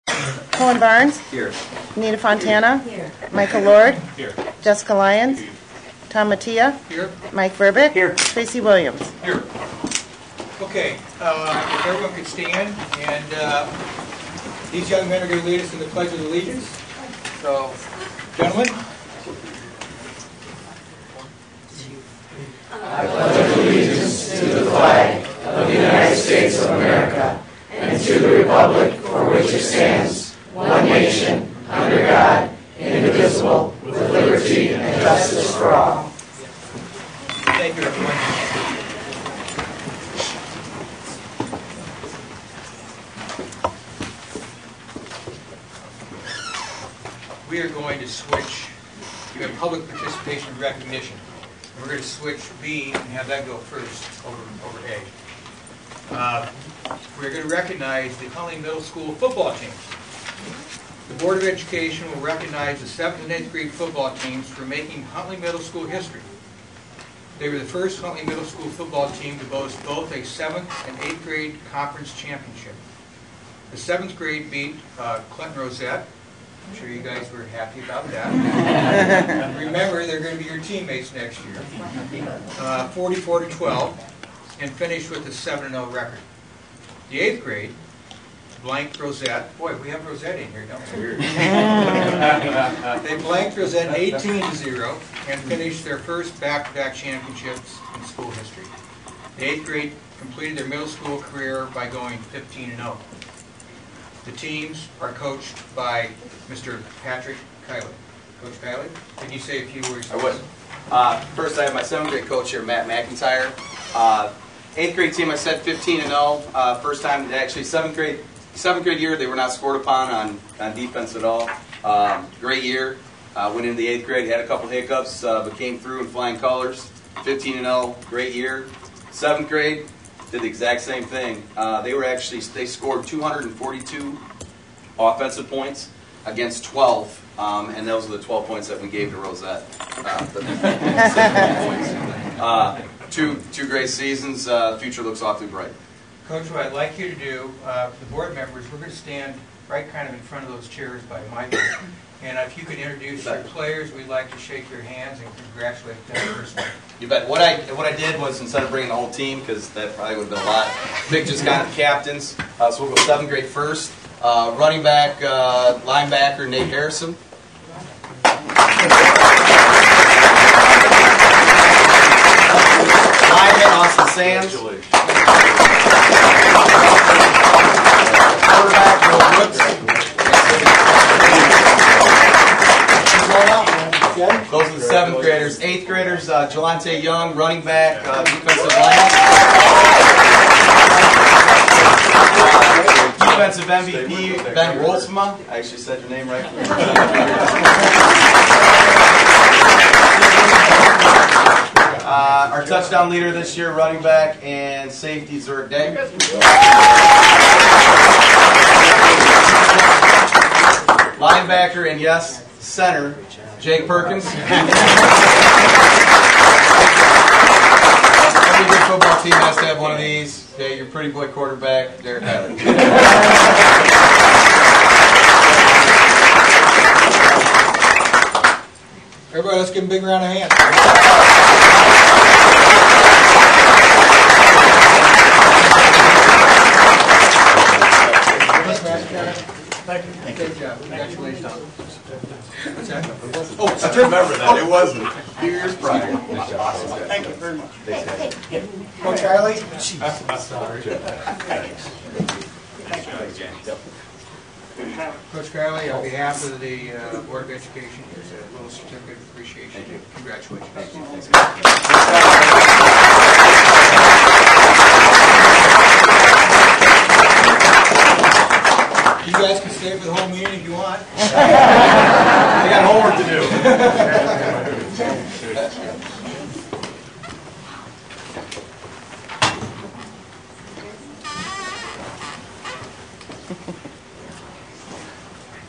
Colin Barnes. Here. Anita Fontana. Here. Michael Lord. Here. Jessica Lyons. Tom Mattia. Here. Mike Verbeck. Here. Tracy Williams. Here. Okay, if everyone could stand, and these young men are going to lead us in the Pledge of Allegiance. So, gentlemen. I pledge allegiance to the flag of the United States of America and to the republic for which it stands, one nation, under God, indivisible, with liberty and justice for all. Thank you, everyone. We are going to switch. You have public participation and recognition. We're going to switch B and have that go first over A. We're going to recognize the Huntley Middle School football teams. The Board of Education will recognize the 7th and 8th grade football teams for making Huntley Middle School history. They were the first Huntley Middle School football team to boast both a 7th and 8th grade conference championship. The 7th grade beat Clinton Rosette. I'm sure you guys were happy about that. Remember, they're going to be your teammates next year. 44-12, and finished with a 7-0 record. The 8th grade blanked Rosette. Boy, we have Rosette in here, don't we? They blanked Rosette 18-0 and finished their first back-to-back championships in school history. The 8th grade completed their middle school career by going 15-0. The teams are coached by Mr. Patrick Kiley. Coach Kiley, can you say a few words? I would. First, I have my 7th grade coach here, Matt McIntyre. 8th grade team, I said 15-0. First time, actually, 7th grade year, they were not scored upon on defense at all. Great year. Went into the 8th grade, had a couple hiccups, but came through in flying colors. 15-0, great year. 7th grade, did the exact same thing. They scored 242 offensive points against 12, and those are the 12 points that we gave to Rosette. Two great seasons. The future looks awfully bright. Coach, what I'd like you to do, the board members, we're going to stand right kind of in front of those chairs by Michael. And if you could introduce your players, we'd like to shake your hands and congratulate them personally. You bet. What I did was, instead of bringing the whole team, because that probably would have been a lot, Vic just got the captains. So we'll go 7th grade first. Running back, linebacker, Nate Harrison. Lineman, Austin Sands. Quarterback, Will Brooks. Those are the 7th graders. 8th graders, Jelante Young, running back, defensive line. Defensive MVP, Ben Wolfsma. I actually said your name right. Our touchdown leader this year, running back and safety, Zurich Day. Linebacker and yes, center, Jake Perkins. Every good football team has to have one of these. Okay, your pretty boy quarterback, Derek Hyler. Everybody, let's give him a big round of hands. Thank you. Good job. Congratulations. What's that? Oh, I remember that. It wasn't. A few years prior. Awesome. Thank you very much. Coach Riley? Coach Riley, on behalf of the Board of Education, here's a little certificate of appreciation. Congratulations. You guys can stay for the whole meeting if you want. I got homework to do.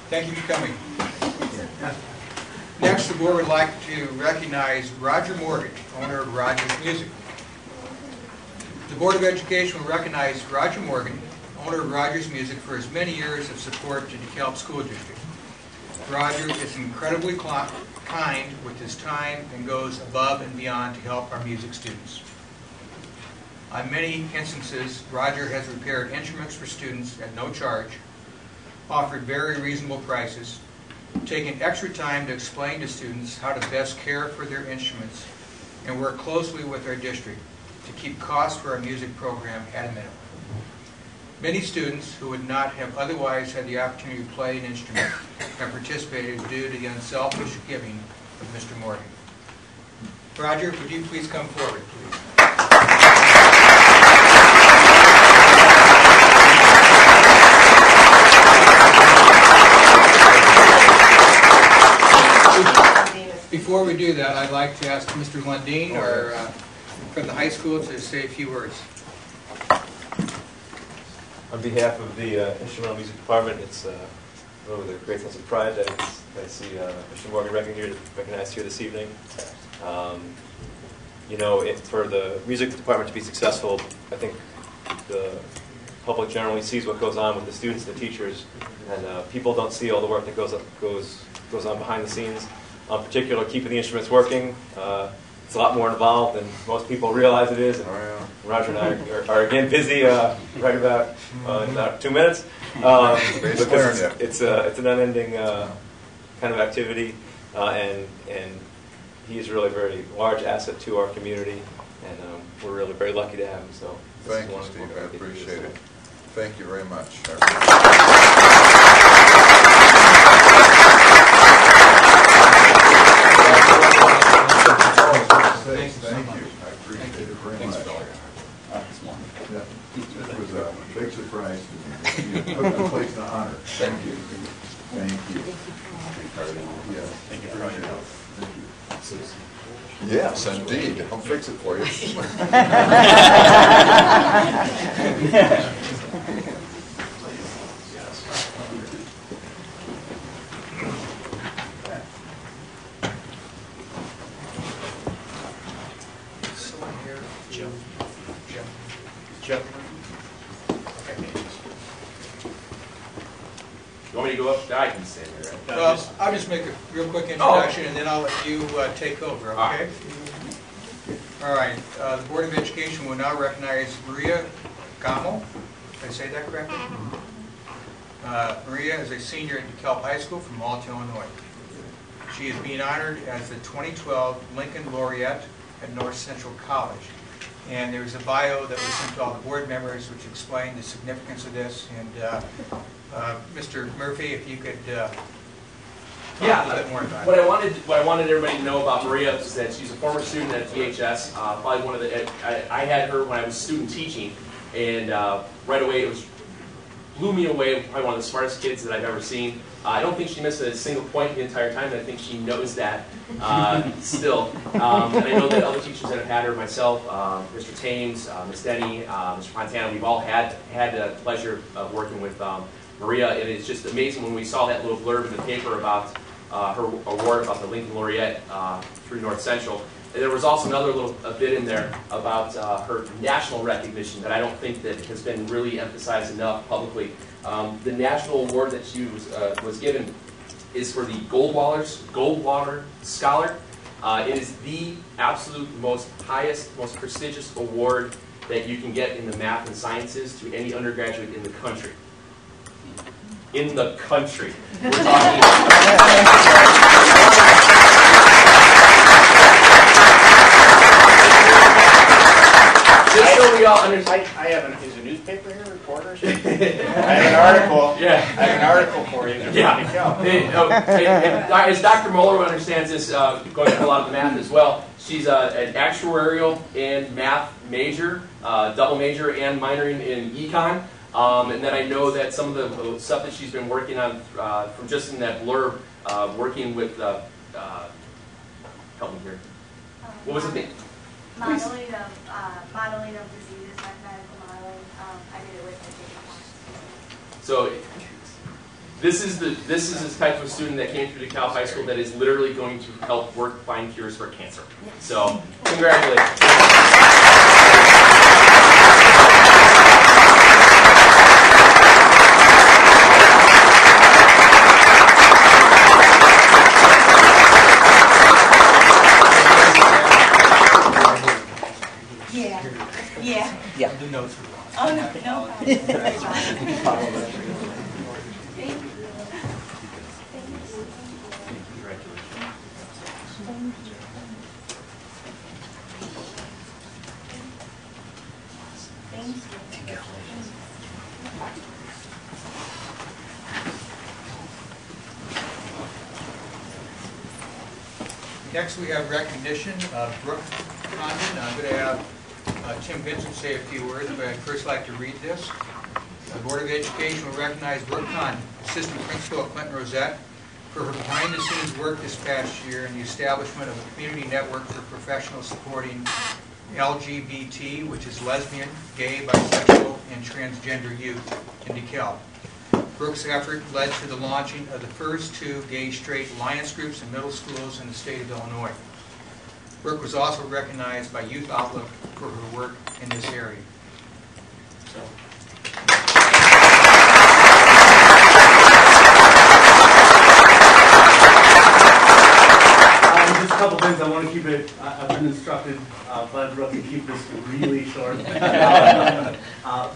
Thank you for coming. Next, the board would like to recognize Roger Morgan, owner of Rogers Music. The Board of Education will recognize Roger Morgan, owner of Rogers Music, for his many years of support to DeKalb School District. Roger is incredibly kind with his time and goes above and beyond to help our music students. On many instances, Roger has repaired instruments for students at no charge, offered very reasonable prices, taken extra time to explain to students how to best care for their instruments, and work closely with our district to keep costs for our music program at a minimum. Many students who would not have otherwise had the opportunity to play an instrument have participated due to the unselfish giving of Mr. Morgan. Roger, would you please come forward, please? Before we do that, I'd like to ask Mr. Lundeen, from the high school, to say a few words. On behalf of the Instrumental Music Department, it's with a great sense of pride that I see Mr. Morgan recognized here this evening. You know, for the music department to be successful, I think the public generally sees what goes on with the students and the teachers, and people don't see all the work that goes on behind the scenes. In particular, keeping the instruments working. It's a lot more involved than most people realize it is. And Roger and I are again busy right about in about 2 minutes because it's an unending kind of activity, and he is really a very large asset to our community, and we're really very lucky to have him. So thank you, Steve. I appreciate it. Thank you very much. Thank you. I appreciate it very much. Yeah, it was a big surprise to me. You took the place to honor. Thank you. Thank you. Yes. Thank you for your help. Thank you. Yes, indeed. I'll fix it for you. You want me to go up? I can stand there, right? Well, I'll just make a real quick introduction, and then I'll let you take over, okay? All right. The Board of Education will now recognize Maria Gamo. Did I say that correctly? Maria is a senior at DeKalb High School from Malta, Illinois. She is being honored as the 2012 Lincoln Laureate at North Central College. And there's a bio that was sent to all the board members which explained the significance of this. And Mr. Murphy, if you could talk a little bit more about it. What I wanted everybody to know about Maria is that she's a former student at DHS. Probably one of the I had her when I was student teaching, and right away blew me away. Probably one of the smartest kids that I've ever seen. I don't think she missed a single point the entire time, and I think she knows that still. And I know that other teachers that have had her, myself, Mr. Thames, Ms. Denny, Mr. Fontana, we've all had the pleasure of working with Maria, and it's just amazing when we saw that little blurb in the paper about her award, about the Lincoln Laureate through North Central. And there was also another little bit in there about her national recognition that I don't think that has been really emphasized enough publicly. The national award that she was given is for the Goldwater Scholar. It is the absolute most highest, most prestigious award that you can get in the math and sciences to any undergraduate in the country. In the country. We're talking. Just so we all understand. I have is a newspaper here, reporter? I have an article. Yeah. I have an article for you. Yeah. As Dr. Muller understands this, going through a lot of the math as well, she's an actuarial and math major, double major, and minoring in econ. And then I know that some of the stuff that she's been working on from just in that blurb, working with, help me here. What was the thing? Modeling of diseases, mathematical modeling. I did it with education. So this is the type of student that came through DeKalb High School that is literally going to help find cures for cancer. So congratulations. Next, we have recognition of Brooke Condon. I'm going to have Tim Vincent say a few words, but I'd first like to read this. The Board of Education will recognize Brooke Condon, Assistant Principal at Clinton Rosette, for her behind-the-scenes work this past year in the establishment of a community network for professionals supporting LGBT, which is lesbian, gay, bisexual, and transgender youth in DeKalb. Brooke's effort led to the launching of the first 2 gay-straight alliance groups in middle schools in the state of Illinois. Brooke was also recognized by Youth Outlook for her work in this area. Just a couple things. I want to keep it. I've been instructed by Brooke to keep this really short.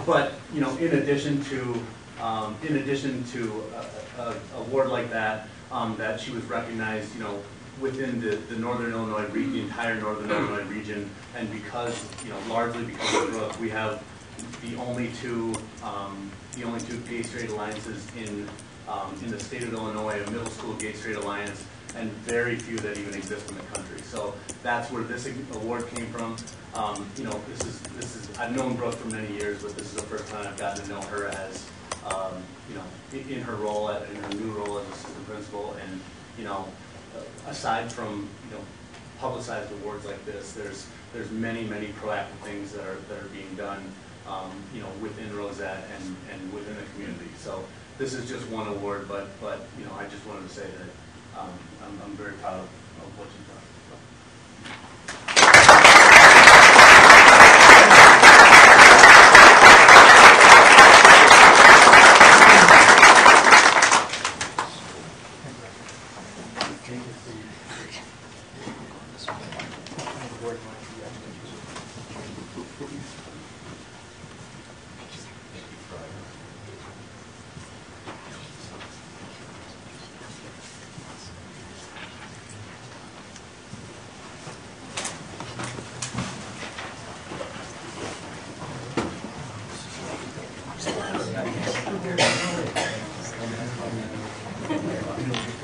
But you know, in addition to a award like that, that she was recognized, you know, within the Northern Illinois region, the entire Northern Illinois region, and because, you know, largely because of Brooke, we have the only two gay straight alliances in the state of Illinois, a middle school gay straight alliance, and very few that even exist in the country. So that's where this award came from. You know, this is I've known Brooke for many years, but this is the first time I've gotten to know her as you know, in her role, in her new role as assistant principal, and you know, aside from, you know, publicized awards like this, there's many proactive things that are being done, you know, within Rosette and within the community. So this is just one award, but you know, I just wanted to say that I'm very proud of what you've done.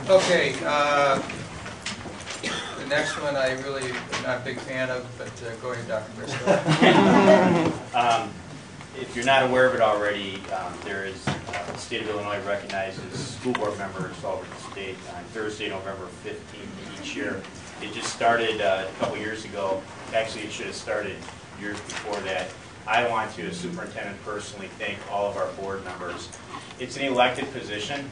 Okay, the next one I really am not a big fan of, but go ahead, Dr. Briscoe. If you're not aware of it already, there is the state of Illinois recognizes school board members all over the state on Thursday, November 15th each year. It just started a couple years ago. Actually, it should have started years before that. I want to, as superintendent, personally thank all of our board members. It's an elected position,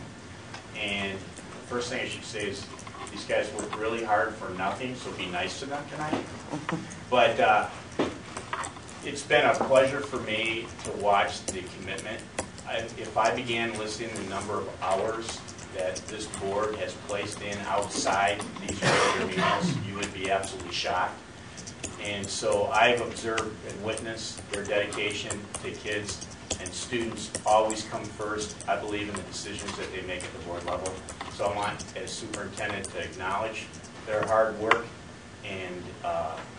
and the first thing I should say is these guys work really hard for nothing, so be nice to them tonight. But it's been a pleasure for me to watch the commitment. If I began listing the number of hours that this board has placed in outside these regular meetings, you would be absolutely shocked. And so I've observed and witnessed their dedication to kids, and students always come first. I believe in the decisions that they make at the board level. So I want, as superintendent, to acknowledge their hard work and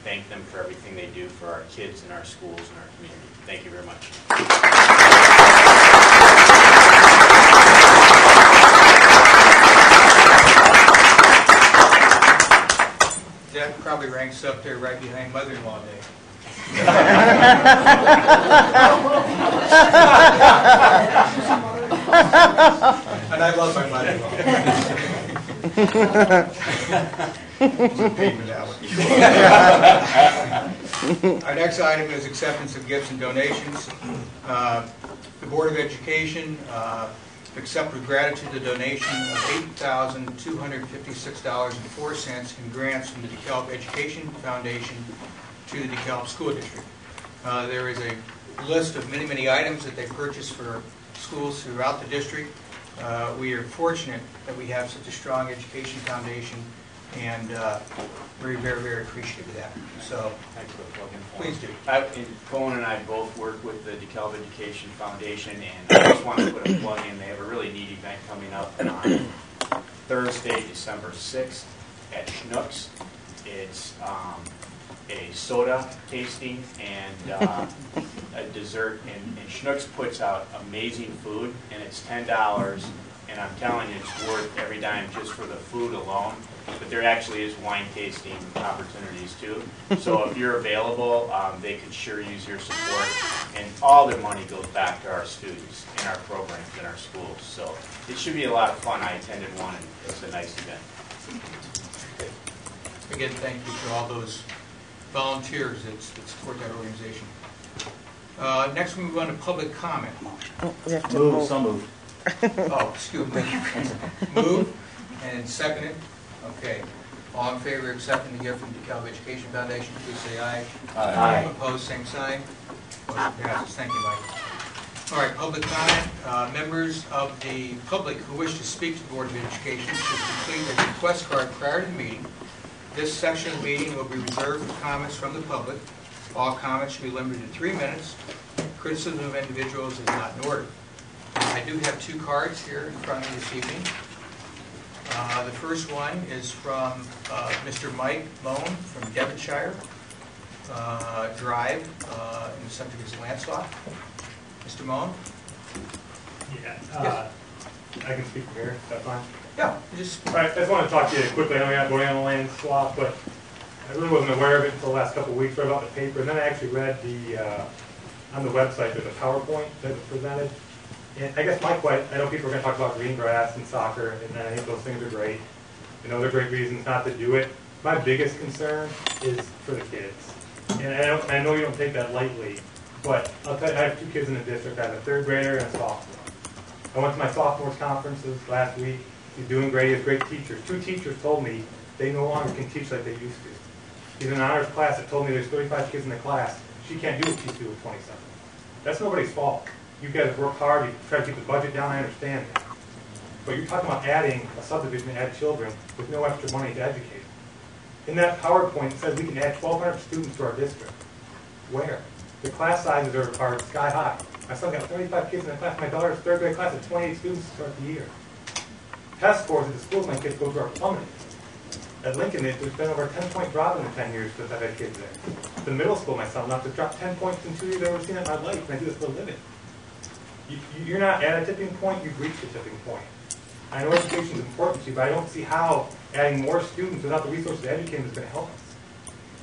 thank them for everything they do for our kids and our schools and our community. Thank you very much. That probably ranks up there right behind Mother-in-Law Day. And I love my mother-in-law. Our next item is acceptance of gifts and donations. The Board of Education accept with gratitude the donation of $8,256.04 in grants from the DeKalb Education Foundation to the DeKalb School District. There is a list of many items that they purchased for schools throughout the district. We are fortunate that we have such a strong education foundation and very, very, very appreciative of that. So, Thanks for the plug-in form. please do. Cohen and I both work with the DeKalb Education Foundation, and I just want to put a plug in. They have a really neat event coming up on Thursday, December 6th at Schnucks. It's a soda tasting and a dessert, and Schnucks puts out amazing food, and it's $10, and I'm telling you, it's worth every dime just for the food alone. But there actually is wine tasting opportunities too. So if you're available, they could sure use your support. And all their money goes back to our students in our programs in our schools. So it should be a lot of fun. I attended one, and it's a nice event. Again, thank you to all those volunteers that support that organization. Next, we move on to public comment. Oh, we have to move. So moved. Oh, excuse me. Move and seconded. Okay. All in favor of accepting the gift from DeKalb Education Foundation, please say aye. Aye. Opposed, same sign. Motion passes. Thank you, Mike. All right, public comment. Members of the public who wish to speak to the Board of Education should complete a request card prior to the meeting. This section of the meeting will be reserved for comments from the public. All comments should be limited to 3 minutes. Criticism of individuals is not in order. I do have 2 cards here in front of me this evening. The first one is from Mr. Mike Moan from Devonshire Drive, and the subject is Lancelot. Mr. Moan? Yeah, I can speak from here, is that fine? Yeah, just... All right, I just want to talk to you quickly. I know we got going on the land swap, but I really wasn't aware of it until the last couple of weeks, read about the paper, and then I actually read on the website, there's a PowerPoint that was presented. And I guess my question, I know people are going to talk about green grass and soccer, and I think those things are great. You know, they're great reasons not to do it. My biggest concern is for the kids. And I know you don't take that lightly, but I'll tell you, I have 2 kids in the district. I have a 3rd grader and a sophomore. I went to my sophomores conferences last week. He's doing great. He has great teachers. 2 teachers told me they no longer can teach like they used to. He's in an honors class that told me there's 35 kids in the class. She can't do what she used to do with 27. That's nobody's fault. You guys work hard, you try to keep the budget down, I understand that. But you're talking about adding a subdivision to add children with no extra money to educate them. In that PowerPoint, it says we can add 1,200 students to our district. Where? The class sizes are sky high. My son got 35 kids in the class. My daughter's 3rd grade class had 28 students to start the year. Test scores at the schools my kids go to are plummeting. At Lincoln, there's been over a 10-point drop in the 10 years since I've had kids there. The middle school, my son left, has dropped 10 points in 2 years I've ever seen in my life, and I do this for a living. You're not at a tipping point, you've reached a tipping point. I know education is important to you, but I don't see how adding more students without the resources to educate them is going to help us.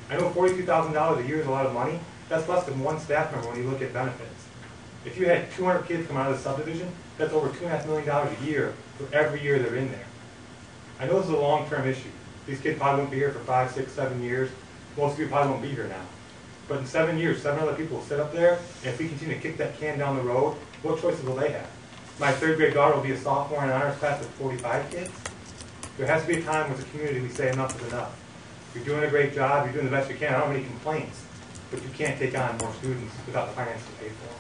I know $42,000 a year is a lot of money. That's less than 1 staff member when you look at benefits. If you had 200 kids come out of the subdivision, that's over $2.5 million a year for every year they're in there. I know this is a long-term issue. These kids probably won't be here for 5, 6, 7 years. Most of you probably won't be here now. But in 7 years, 7 other people will sit up there, and if we continue to kick that can down the road, what choices will they have? My 3rd grade daughter will be a sophomore in an honors class with 45 kids. There has to be a time with the community we say enough is enough. You're doing a great job, you're doing the best you can, I don't have any complaints, but you can't take on more students without the finances to pay for them.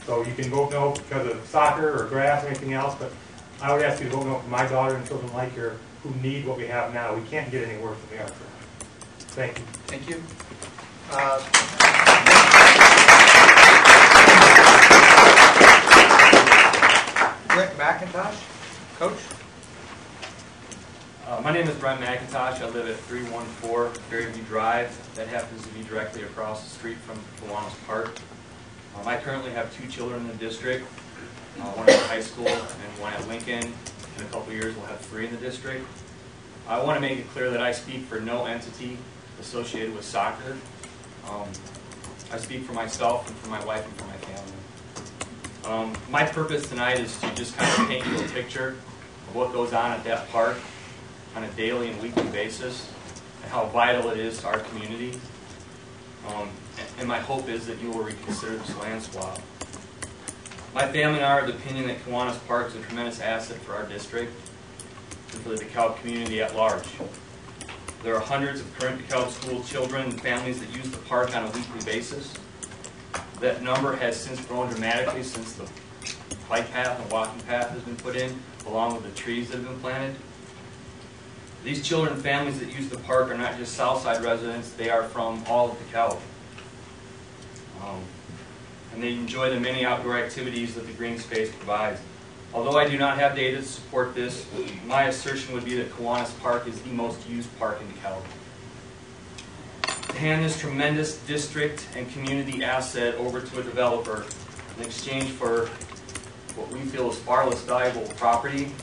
So you can vote no because of soccer or grass or anything else, but I would ask you to vote no for my daughter and children like her who need what we have now. We can't get any worse than we are currently. Thank you. Thank you. Brent McIntosh, Coach. My name is Brent McIntosh. I live at 314 Fairview Drive. That happens to be directly across the street from Kiwanis Park. I currently have 2 children in the district, one at high school and one at Lincoln. In a couple of years, we'll have 3 in the district. I want to make it clear that I speak for no entity associated with soccer. I speak for myself and for my wife and for my family. My purpose tonight is to just kind of paint you a picture of what goes on at that park on a daily and weekly basis and how vital it is to our community. And my hope is that you will reconsider this land swap. My family and I are of the opinion that Kiwanis Park is a tremendous asset for our district and for the DeKalb community at large. There are hundreds of current DeKalb school children and families that use the park on a weekly basis. That number has since grown dramatically since the bike path and walking path has been put in, along with the trees that have been planted. These children and families that use the park are not just Southside residents, they are from all of DeKalb. And they enjoy the many outdoor activities that the green space provides. Although I do not have data to support this, my assertion would be that Kiwanis Park is the most used park in DeKalb. To hand this tremendous district and community asset over to a developer in exchange for what we feel is far less valuable property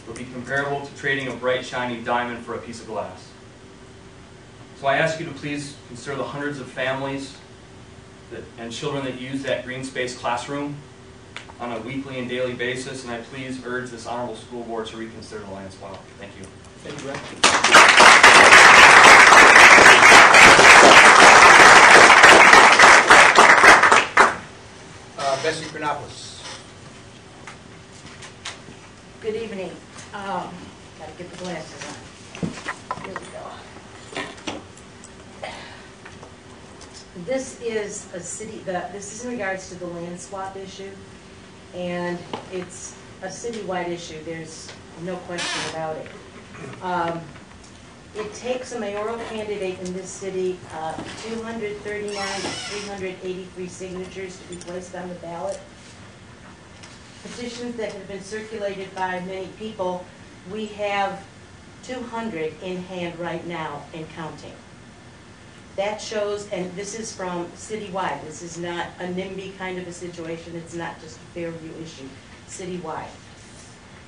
would be comparable to trading a bright, shiny diamond for a piece of glass. So I ask you to please consider the hundreds of families and children that use that green space classroom on a weekly and daily basis, and I please urge this honorable school board to reconsider the land swap. Thank you. Thank you, Brett. Bessie Chronopoulos. Good evening. Gotta get the glasses on. Here we go. This is this is in regards to the land swap issue, and it's a citywide issue. There's no question about it. It takes a mayoral candidate in this city 239 to 383 signatures to be placed on the ballot. Petitions that have been circulated by many people, we have 200 in hand right now and counting. That shows, and this is from citywide, this is not a NIMBY kind of a situation, it's not just a Fairview issue, citywide.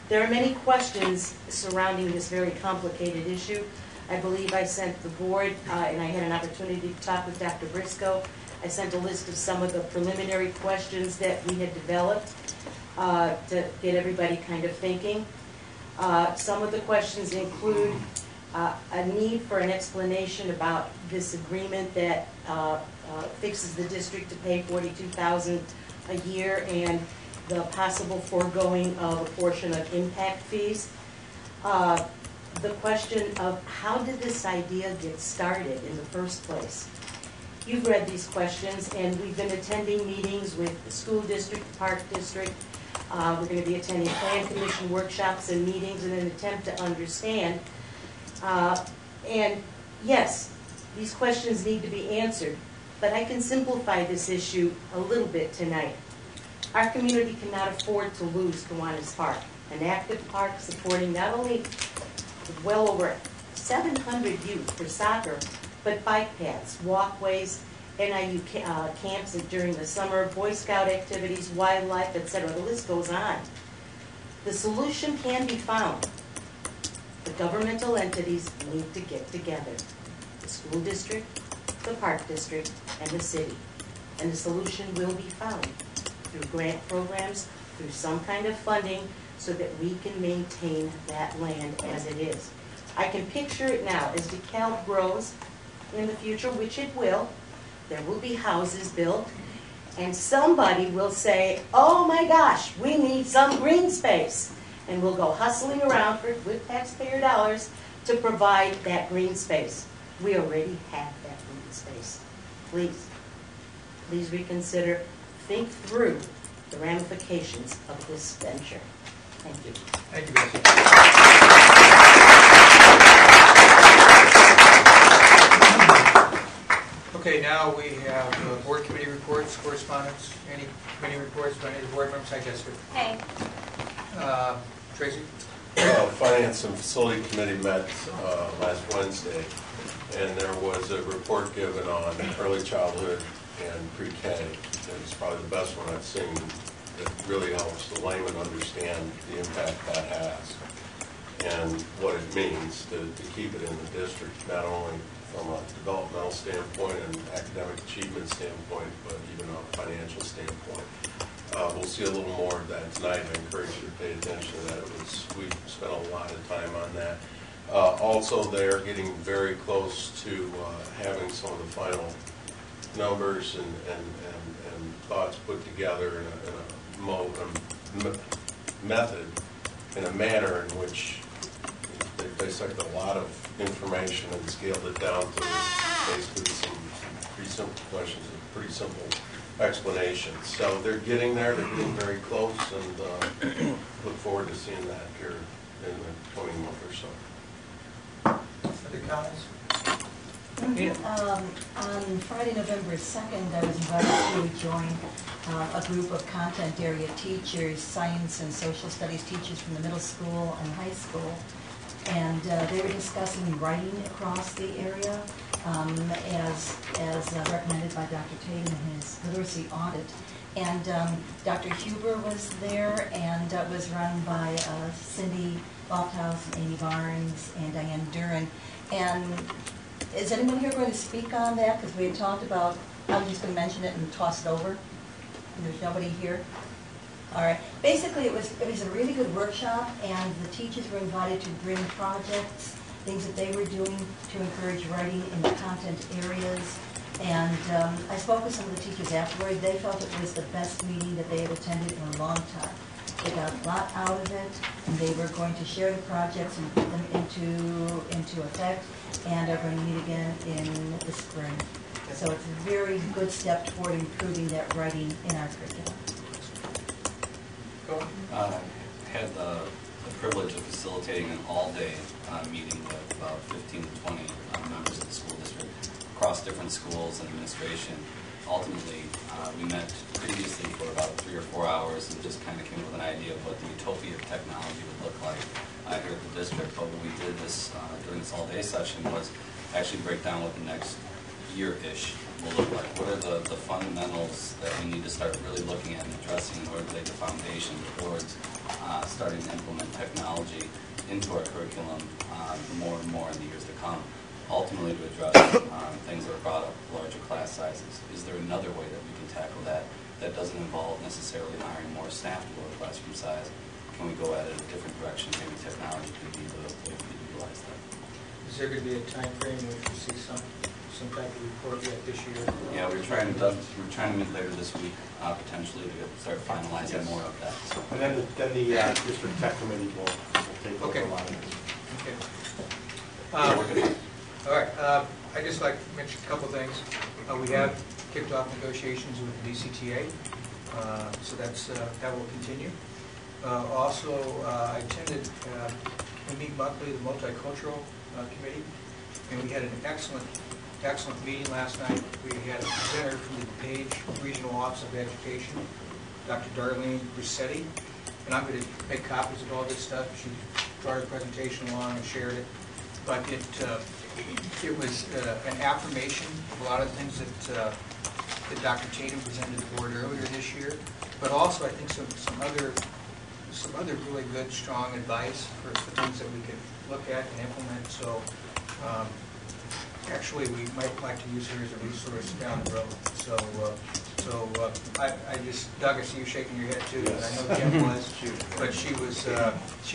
There are many questions surrounding this very complicated issue. I believe I sent the board, and I had an opportunity to talk with Dr. Briscoe. I sent a list of some of the preliminary questions that we had developed to get everybody kind of thinking. Some of the questions include a need for an explanation about this agreement that fixes the district to pay $42,000 a year and the possible foregoing of a portion of impact fees. The question of how did this idea get started in the first place? You've read these questions, and we've been attending meetings with the school district, the park district. We're going to be attending plan commission workshops and meetings in an attempt to understand. And yes, these questions need to be answered, but I can simplify this issue a little bit tonight. Our community cannot afford to lose Kiwanis Park, an active park supporting not only well over 700 youth for soccer, but bike paths, walkways, NIU camps during the summer, Boy Scout activities, wildlife, etc. The list goes on. The solution can be found. The governmental entities need to get together. The school district, the park district, and the city. And the solution will be found through grant programs, through some kind of funding, so that we can maintain that land as it is. I can picture it now as DeKalb grows in the future, which it will. There will be houses built, and somebody will say, oh my gosh, we need some green space. And we'll go hustling around with taxpayer dollars to provide that green space. We already have that green space. Please reconsider, think through the ramifications of this venture. Thank you. Thank you, Bessie. Okay, now we have board committee reports, correspondence. Any committee reports by any of the board members? Hi, Jessica. Hey. Tracy? Finance and Facility Committee met last Wednesday, and there was a report given on early childhood and pre-K. It's probably the best one I've seen. It really helps the layman understand the impact that has and what it means to keep it in the district, not only from a developmental standpoint and academic achievement standpoint, but even a financial standpoint. We'll see a little more of that tonight. I encourage you to pay attention to that. We spent a lot of time on that. Also, they're getting very close to having some of the final numbers and thoughts put together in a method, in a manner in which they dissect a lot of information and scaled it down to basically some pretty simple questions and pretty simple explanations. So they're getting there, they're getting very close, and look forward to seeing that here in the coming month or so. comments? On Friday, November 2nd, I was invited to join a group of content area teachers, science and social studies teachers from the middle school and high school. And they were discussing writing across the area as recommended by Dr. Tatum in his literacy audit. And Dr. Huber was there, and it was run by Cindy Balthouse, Amy Barnes, and Diane Duran. And is anyone here going to speak on that? Because we had talked about, I'm just going to mention it and toss it over. And there's nobody here. All right. Basically, it was a really good workshop, and the teachers were invited to bring projects, things that they were doing to encourage writing in the content areas. And I spoke with some of the teachers afterward. They felt it was the best meeting that they had attended in a long time. They got a lot out of it, and they were going to share the projects and put them into effect, and are going to meet again in the spring. So it's a very good step toward improving that writing in our curriculum. I had the privilege of facilitating an all-day meeting with about 15 to 20 members of the school district across different schools and administration. Ultimately, we met previously for about 3 or 4 hours and just kind of came up with an idea of what the utopia of technology would look like here at the district. But what we did this during this all-day session was actually break down what the next year-ish will look like. What are the fundamentals that we need to start really looking at and addressing in order to lay the foundation towards starting to implement technology into our curriculum more and more in the years to come. Ultimately, to address things that are brought up, larger class sizes. Is there another way that we can tackle that that doesn't involve necessarily hiring more staff to lower classroom size? Can we go at it a different direction? Maybe technology could be the way we utilize that. Is there going to be a time frame in which we see some type of report yet this year? Yeah, we're trying to meet later this week, potentially to start finalizing more of that. So. And then the district tech committee will take over a lot of this. Okay. All right. I'd just like to mention a couple things. We have kicked off negotiations with the DCTA, so that will continue. Also, I attended we meet monthly the multicultural committee, and we had an excellent meeting last night. We had a presenter from the DuPage Regional Office of Education, Dr. Darlene Russetti, and I'm going to make copies of all this stuff. She brought her presentation along and shared it. But it was an affirmation of a lot of things that Dr. Tatum presented to the board earlier this year, but also I think some other really good, strong advice for things that we could look at and implement. So actually, we might like to use her as a resource down the road. So I just, Doug, I see you shaking your head too. Yes. And I know Jim was, but she was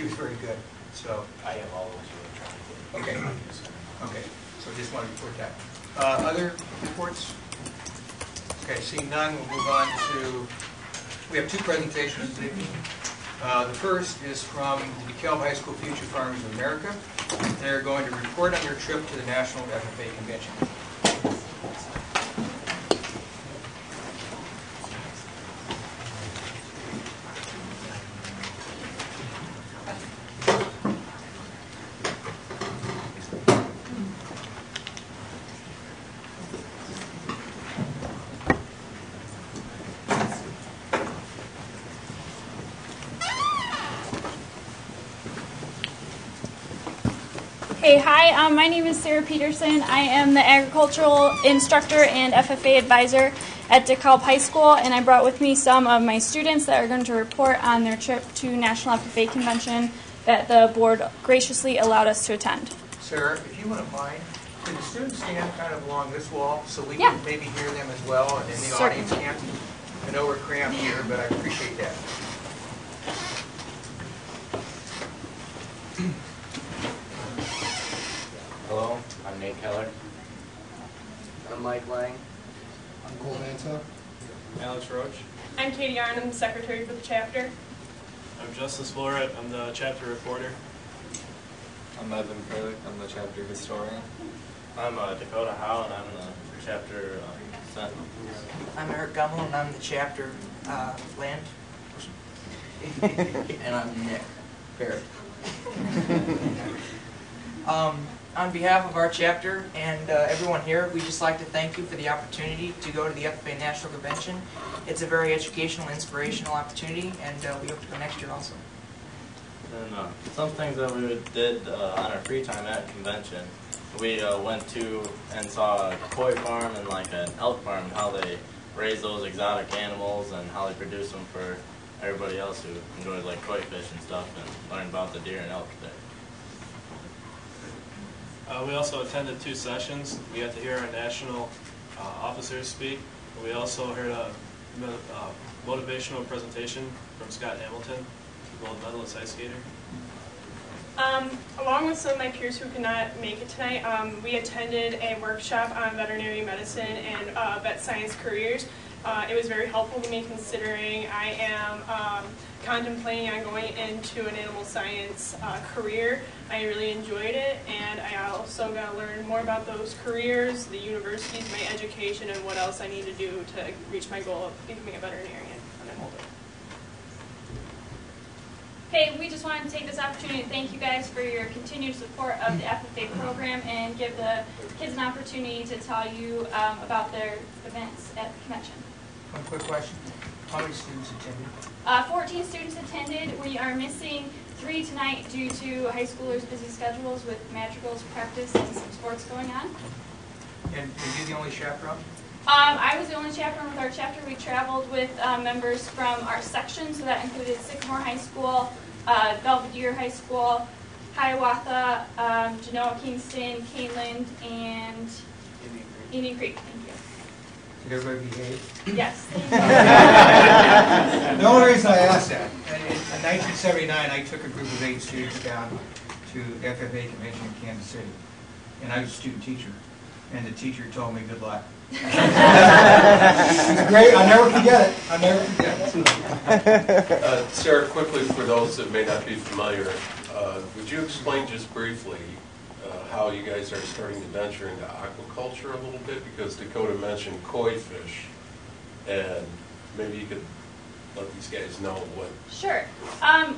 very good. So I have all those. Okay. Okay. So just want to report that. Other reports? Okay. Seeing none, we'll move on to. We have two presentations this evening. The first is from the DeKalb High School Future Farmers of America. They're going to report on their trip to the National FFA Convention. Hey, hi, my name is Sarah Peterson. I am the agricultural instructor and FFA advisor at DeKalb High School, and I brought with me some of my students that are going to report on their trip to National FFA Convention that the board graciously allowed us to attend. Sarah, if you wouldn't mind, can the students stand kind of along this wall so we can maybe hear them as well, and then the audience can? I know we're cramped here, but I appreciate that. Hello, I'm Nate Keller. I'm Mike Lang. I'm Cole Manta. Alex Roach. I'm Katie Arn. I'm the secretary for the chapter. I'm Justice Florett. I'm the chapter reporter. I'm Evan Perlick. I'm the chapter historian. I'm Dakota Howe, and I'm the chapter sentinel. I'm Eric Gummel, and I'm the chapter land person. And I'm Nick Barrett. On on behalf of our chapter and everyone here, we'd just like to thank you for the opportunity to go to the FFA National Convention. It's a very educational, inspirational opportunity, and we hope to go next year also. And some things that we did on our free time at convention, we went to and saw a koi farm and like an elk farm, and how they raise those exotic animals and how they produce them for everybody else who enjoys like koi fish and stuff, and learn about the deer and elk there. We also attended 2 sessions. We got to hear our national officers speak. We also heard a motivational presentation from Scott Hamilton, the gold medalist ice skater. Along with some of my peers who could not make it tonight, we attended a workshop on veterinary medicine and vet science careers. It was very helpful to me considering I am contemplating on going into an animal science career. I really enjoyed it, and I also got to learn more about those careers, the universities, my education, and what else I need to do to reach my goal of becoming a veterinarian when I'm older. Hey, we just wanted to take this opportunity to thank you guys for your continued support of the FFA program and give the kids an opportunity to tell you about their events at the convention. One quick question. How many students attended? 14 students attended. We are missing 3 tonight due to high schoolers' busy schedules with madrigals practice and some sports going on. And were you the only chaperone? I was the only chaperone with our chapter. We traveled with members from our section, so that included Sycamore High School, Belvedere High School, Hiawatha, Genoa Kingston, Caneland, and Indian Creek. Thank you. Did everybody behave? Yes. The only reason I asked that, in 1979, I took a group of 8 students down to the FFA convention in Kansas City, and I was a student teacher, and the teacher told me good luck. It was great. I'll never forget it. I'll never forget it. Sarah, quickly for those that may not be familiar, would you explain just briefly how you guys are starting to venture into aquaculture a little bit? Because Dakota mentioned koi fish, and maybe you could let these guys know what. Sure.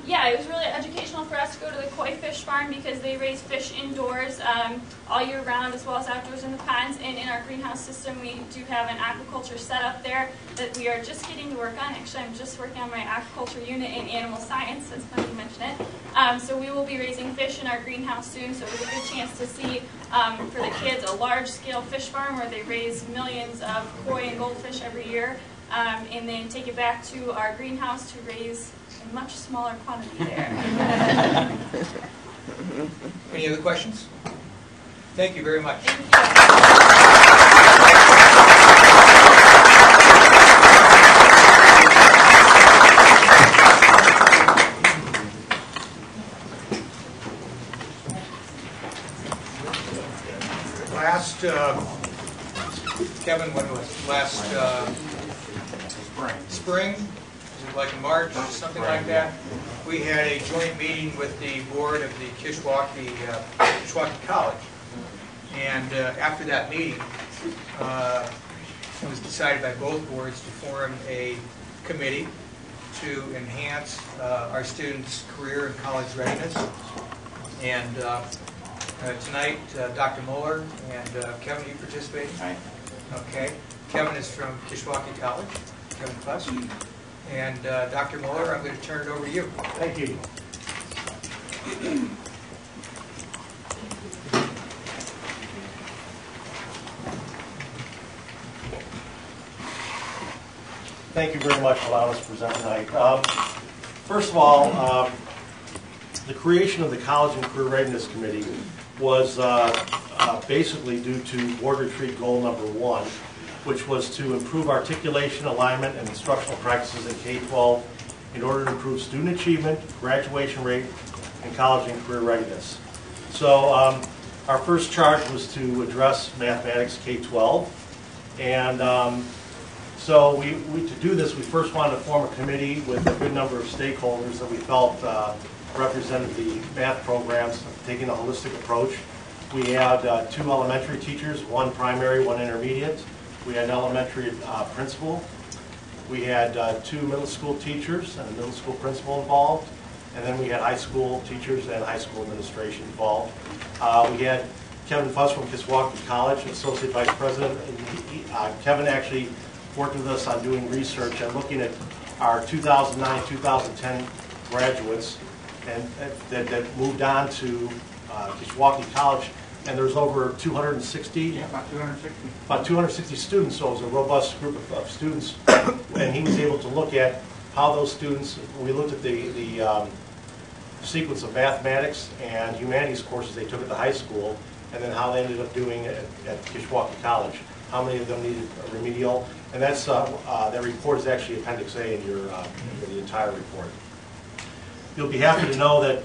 Yeah, it was really educational for us to go to the koi fish farm because they raise fish indoors all year round as well as outdoors in the ponds. And in our greenhouse system, we do have an aquaculture setup there that we are just getting to work on. Actually, I'm just working on my aquaculture unit in animal science. That's funny you mention it. So we will be raising fish in our greenhouse soon. So it was a good chance to see for the kids a large-scale fish farm where they raise millions of koi and goldfish every year. And then take it back to our greenhouse to raise a much smaller quantity there. Any other questions? Thank you very much. Last, Kevin, when was it? Last spring, was it like March, something like that? We had a joint meeting with the board of the Kishwaukee College. And after that meeting, it was decided by both boards to form a committee to enhance our students' career and college readiness. And tonight, Dr. Mueller and Kevin, are you participating? Right. Okay. Kevin is from Kishwaukee College. Kevin CUSD428. And Dr. Mueller, I'm going to turn it over to you. Thank you. Thank you very much for allowing us to present tonight. First of all, the creation of the College and Career Readiness Committee was basically due to board retreat goal number 1, which was to improve articulation, alignment, and instructional practices in K-12 in order to improve student achievement, graduation rate, and college and career readiness. So our first charge was to address mathematics K-12, and so to do this, we first wanted to form a committee with a good number of stakeholders that we felt represented the math programs, taking a holistic approach. We had 2 elementary teachers, 1 primary, 1 intermediate. We had an elementary principal. We had 2 middle school teachers and a middle school principal involved. And then we had high school teachers and high school administration involved. We had Kevin Fuss from Kishwaukee College, Associate Vice President. Kevin actually worked with us on doing research and looking at our 2009-2010 graduates and that moved on to Kishwaukee College, and there was over 260. Yeah, about 260. About 260 students, so it was a robust group of students, and he was able to look at how those students. We looked at the sequence of mathematics and humanities courses they took at the high school, and then how they ended up doing it at Kishwaukee College. How many of them needed a remedial, and that's that report is actually Appendix A in your the entire report. You'll be happy to know that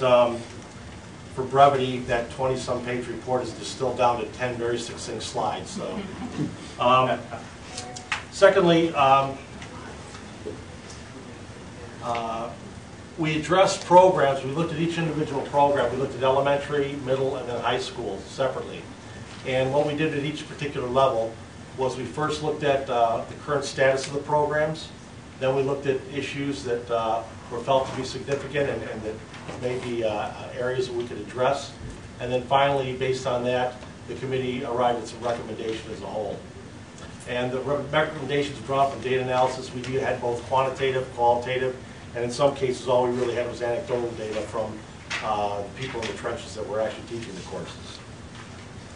for brevity, that 20-some page report is distilled down to 10 very succinct slides. So, secondly, we addressed programs. We looked at each individual program. We looked at elementary, middle, and then high school separately. And what we did at each particular level was we first looked at the current status of the programs. Then we looked at issues that were felt to be significant and that may be areas that we could address. And then finally, based on that, the committee arrived at some recommendations as a whole. And the recommendations drawn from data analysis, we had both quantitative, qualitative, and in some cases all we really had was anecdotal data from people in the trenches that were actually teaching the courses.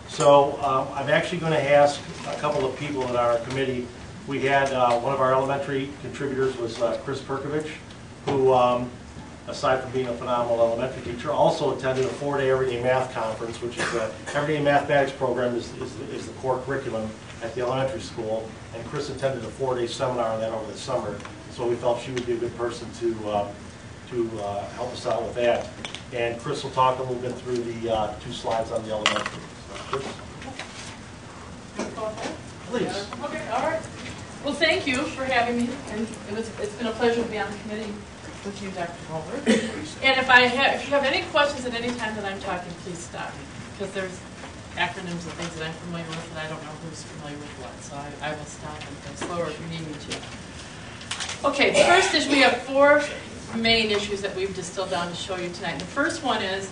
So I'm actually going to ask a couple of people in our committee. We had one of our elementary contributors was Chris Perkovich, who aside from being a phenomenal elementary teacher, also attended a 4-day everyday math conference, which is the everyday mathematics program is the core curriculum at the elementary school. And Chris attended a 4-day seminar on that over the summer, so we felt she would be a good person to help us out with that. And Chris will talk a little bit through the 2 slides on the elementary. Chris? Please. Okay, all right. Well, thank you for having me, and it's been a pleasure to be on the committee with you, Dr. Holder. And if you have any questions at any time that I'm talking, please stop me, because there's acronyms and things that I'm familiar with, and I don't know who's familiar with what, so I will stop and go slower if you need me to. Okay, the first is we have 4 main issues that we've distilled down to show you tonight. And the first one is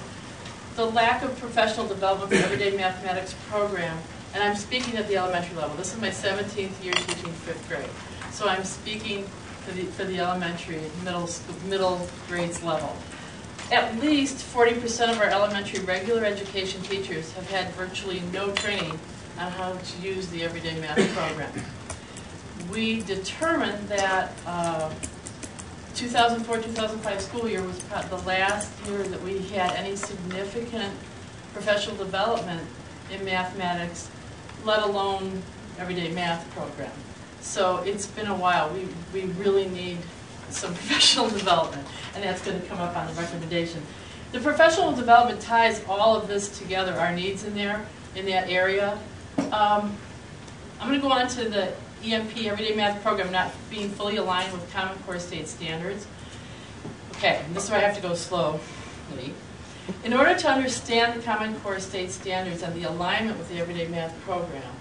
the lack of professional development for everyday mathematics program. And I'm speaking at the elementary level. This is my 17th year teaching 5th grade. So I'm speaking for the elementary, middle grades level. At least 40% of our elementary regular education teachers have had virtually no training on how to use the everyday math program. We determined that 2004-2005 school year was the last year that we had any significant professional development in mathematics, let alone everyday math program. So it's been a while. We really need some professional development, and that's going to come up on the recommendation. The professional development ties all of this together, our needs in that area. I'm going to go on to the EMP, Everyday Math Program, not being fully aligned with Common Core State Standards. Okay, and this is where I have to go slowly. In order to understand the Common Core State Standards and the alignment with the Everyday Math Program,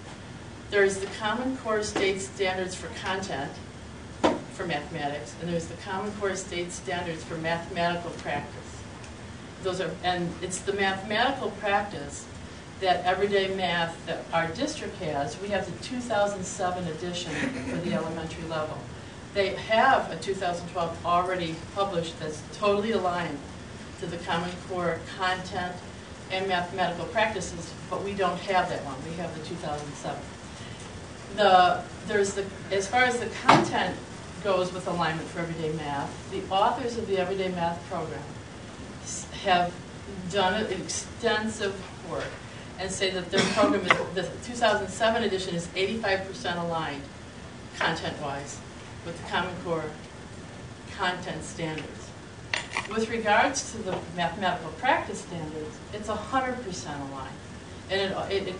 there's the Common Core State Standards for content for mathematics, and there's the Common Core State Standards for mathematical practice. And it's the mathematical practice that everyday math that our district has. We have the 2007 edition for the elementary level. They have a 2012 already published that's totally aligned to the Common Core content and mathematical practices, but we don't have that one. We have the 2007. As far as the content goes with alignment for everyday math, the authors of the everyday math program have done extensive work and say that their program, the 2007 edition, is 85% aligned content-wise with the Common Core content standards. With regards to the mathematical practice standards, it's 100% aligned. And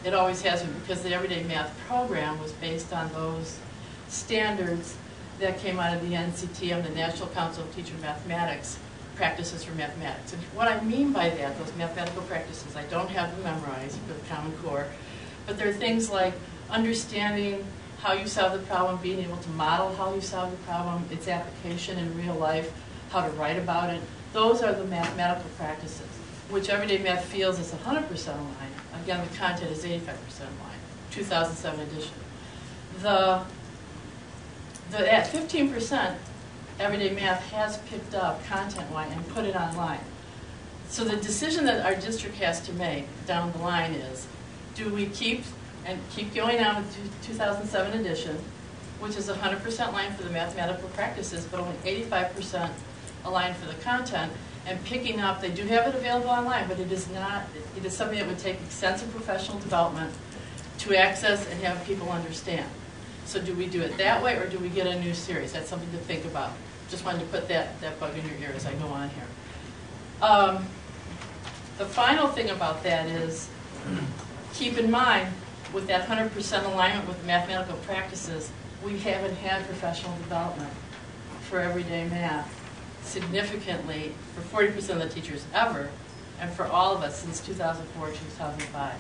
it always has been, because the everyday math program was based on those standards that came out of the NCTM, the National Council of Teacher Mathematics, practices for mathematics. And what I mean by that, those mathematical practices, I don't have them memorized for the Common Core, but they're things like understanding how you solve the problem, being able to model how you solve the problem, its application in real life, how to write about it. Those are the mathematical practices. which Everyday Math feels is 100% aligned. Again, the content is 85% aligned, 2007 edition. At 15%, Everyday Math has picked up content-wise and put it online. So the decision that our district has to make down the line is, do we keep going on with 2007 edition, which is 100% aligned for the mathematical practices, but only 85% aligned for the content, and picking up, they do have it available online, but it is something that would take extensive professional development to access and have people understand. So do we do it that way, or do we get a new series? That's something to think about. Just wanted to put that bug in your ear as I go on here. The final thing about that is, keep in mind, with that 100% alignment with mathematical practices, we haven't had professional development for Everyday Math significantly for 40% of the teachers ever, and for all of us since 2004, 2005.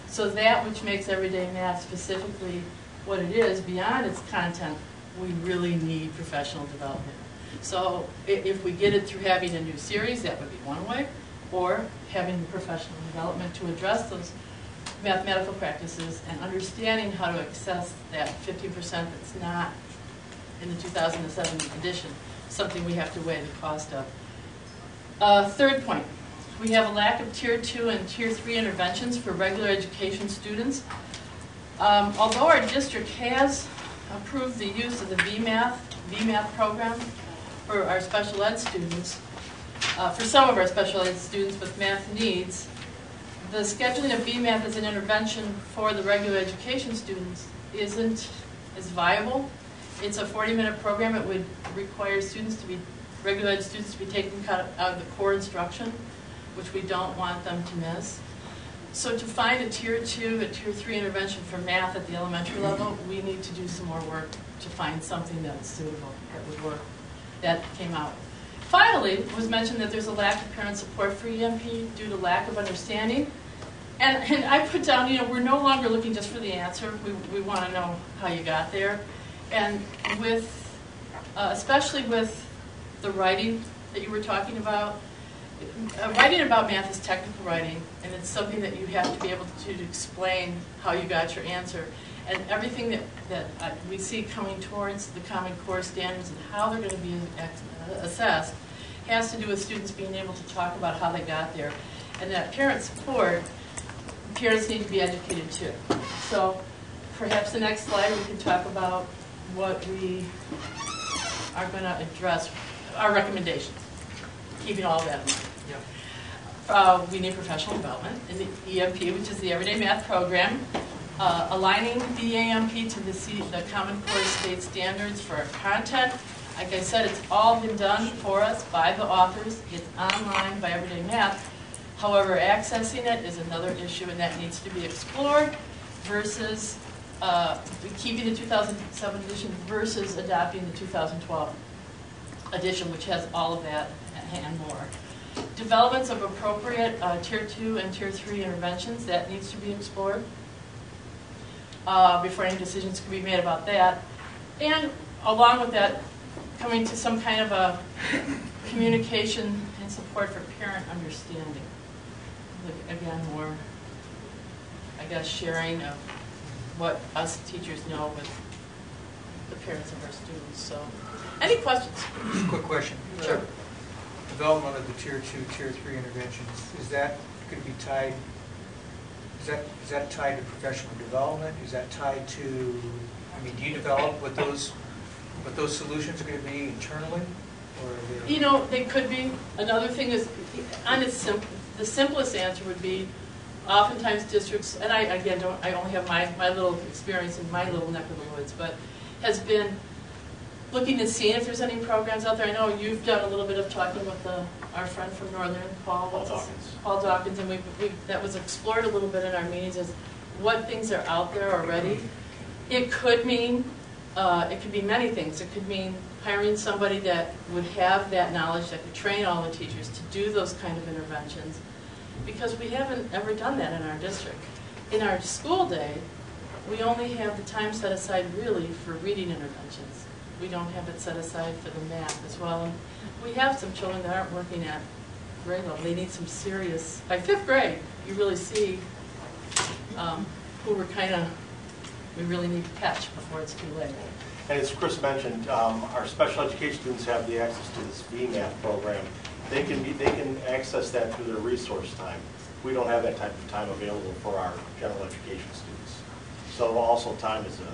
So that which makes Everyday Math specifically what it is, beyond its content, we really need professional development. So if we get it through having a new series, that would be one way, or having the professional development to address those mathematical practices and understanding how to access that 50% that's not in the 2007 edition, something we have to weigh the cost of. Third point, we have a lack of Tier 2 and Tier 3 interventions for regular education students. Although our district has approved the use of the VMath program for our special ed students, for some of our special ed students with math needs, the scheduling of VMath as an intervention for the regular education students isn't as viable. It's a 40-minute program. It would require regular ed students to be taken out of the core instruction, which we don't want them to miss. So to find a Tier 2, a Tier 3 intervention for math at the elementary level, we need to do some more work to find something that's suitable, that would work. That came out. Finally, it was mentioned that there's a lack of parent support for EMP due to lack of understanding. And I put down, we're no longer looking just for the answer. We want to know how you got there. And especially with the writing that you were talking about, writing about math is technical writing, and it's something that you have to be able to explain how you got your answer. And everything that we see coming towards the Common Core standards and how they're going to be assessed has to do with students being able to talk about how they got there. And that parent support, parents need to be educated too. So perhaps the next slide we can talk about what we are going to address, our recommendations, keeping all that in mind. We need professional development in the EMP, which is the Everyday Math program, aligning the EMP to the Common Core state standards for our content. Like I said, it's all been done for us by the authors. It's online by Everyday Math. However, accessing it is another issue, and that needs to be explored versus keeping the 2007 edition versus adopting the 2012 edition, which has all of that and more. Developments of appropriate Tier 2 and Tier 3 interventions, that needs to be explored before any decisions can be made about that. And along with that, coming to some kind of a communication and support for parent understanding. Again, more, I guess, sharing of what us teachers know with the parents of our students. So, any questions? Quick question. Sure. Development of the Tier 2, Tier 3 interventions, is that going to be tied, is that tied to professional development? Is that tied to, do you develop what those solutions are going to be internally? Or they could be. Another thing is, the simplest answer would be, oftentimes districts, and I only have my little experience in my little neck of the woods, but has been looking to see if there's any programs out there. I know you've done a little bit of talking with our friend from Northern, Paul Dawkins, and that was explored a little bit in our meetings, is what things are out there already. It could mean, it could be many things. It could mean hiring somebody that would have that knowledge, that could train all the teachers to do those kind of interventions, because we haven't ever done that in our district. In our school day, we only have the time set aside really for reading interventions. We don't have it set aside for the math as well. And we have some children that aren't working at grade level. They need some serious, by 5th grade, you really see who we're we really need to catch before it's too late. And as Chris mentioned, our special education students have the access to this VMAT program. They can access that through their resource time. We don't have that type of time available for our general education students. So also time is an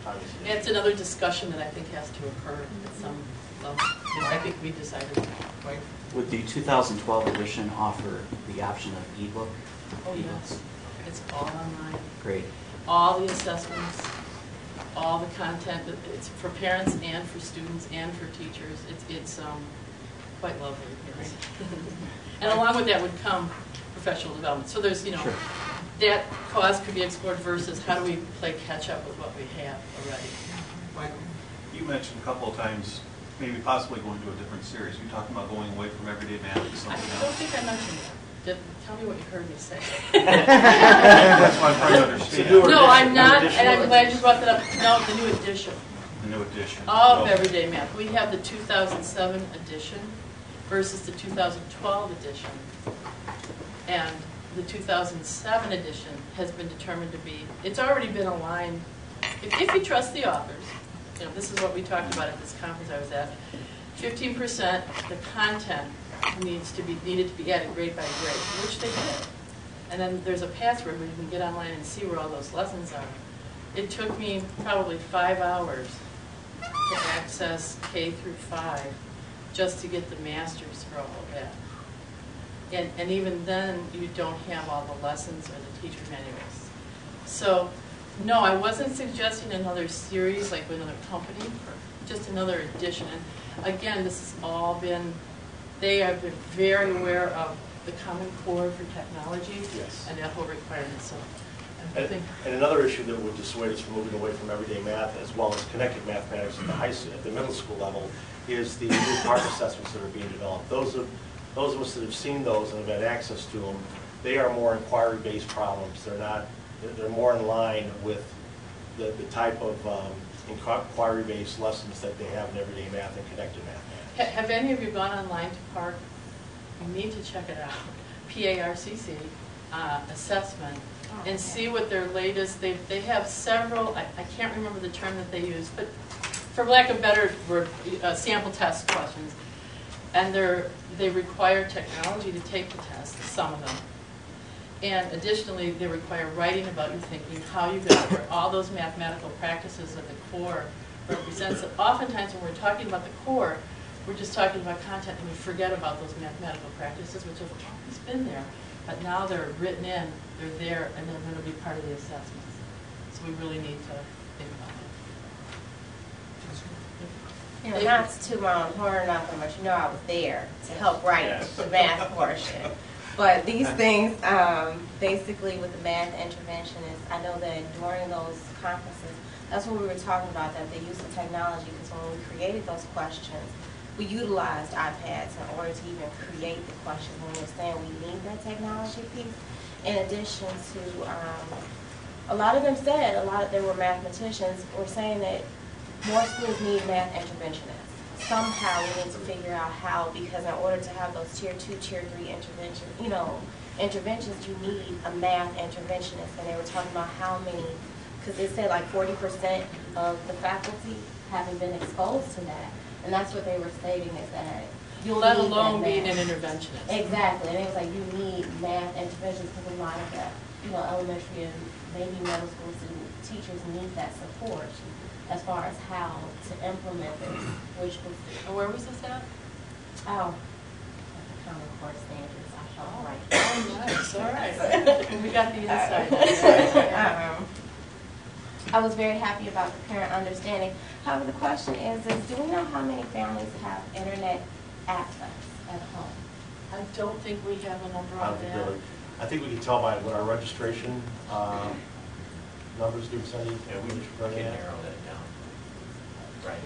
issue. It's another discussion that I think has to occur at some level. I think we decided. Right? Would the 2012 edition offer the option of ebook? Oh yes, it's all online. Great. All the assessments, all the content. It's for parents and for students and for teachers. It's quite lovely. Yes. And along with that would come professional development. So there's Sure. that cause could be explored versus how do we play catch up with what we have already. Michael, you mentioned a couple of times maybe possibly going to a different series. You talking about going away from everyday math to I something don't else? think I mentioned that. Tell me what you heard me say. That's what I'm trying to understand. No, I'm not, and I'm glad you brought that up. No, the new edition. The new edition. Of Okay. Everyday Math. We have the 2007 edition versus the 2012 edition. And the 2007 edition has been determined to be, it's already been aligned, if you trust the authors, this is what we talked about at this conference I was at, 15% the content needed to be added grade by grade, which they did. And then there's a password where you can get online and see where all those lessons are. It took me probably 5 hours to access K through 5 just to get the masters for all of that. And even then, you don't have all the lessons or the teacher manuals. So, no, I wasn't suggesting another series like with another company, just another edition. And again, this has all been, they have been very aware of the Common Core for technology and that whole requirement. So, I think. And another issue that would dissuade us from moving away from everyday math, as well as connected mathematics at the middle school level, is the new PARC assessments that are being developed. Those of us that have seen those and have had access to them, they are more inquiry-based problems. They're more in line with the type of inquiry-based lessons that they have in everyday math and connected mathematics. Have any of you gone online to PARC? You need to check it out. PARCC assessment and see what their latest, they have several, I can't remember the term that they use, but for lack of better word, sample test questions. And they require technology to take the test, some of them. And additionally, they require writing about your thinking, how you got there, all those mathematical practices that the core represents. And oftentimes when we're talking about the core, we're just talking about content and we forget about those mathematical practices, which have always been there. But now they're written in, they're there, and they're going to be part of the assessments. So we really need to think about it. Not to toot my own horn off much, I was there to help write the math portion. But these things, basically with the math interventionists, I know that during those conferences, that's what we were talking about, that the use of technology, because when we created those questions, we utilized iPads in order to even create the questions. When we were saying we need that technology piece, in addition to, a lot of them said, there were mathematicians, were saying that more schools need math interventionists. Somehow we need to figure out how, because in order to have those tier 2, tier 3 interventions, you need a math interventionist. And they were talking about how many, because they said like 40% of the faculty haven't been exposed to that. And that's what they were stating, is that you'll Let need alone that being an math. interventionist. Exactly. And it was like, you need math interventions because a lot of the, elementary and maybe middle school teachers need that support as far as how to implement this, which was... Where was this at? Oh, Common Core standards. I felt right. Oh, nice. All right. We got the insight. I was very happy about the parent understanding. However, the question is do we know how many families have internet access at home? I don't think we have a number on that. I think we can tell by what our registration numbers do, Cindy. Yeah, we can narrow that down. Right.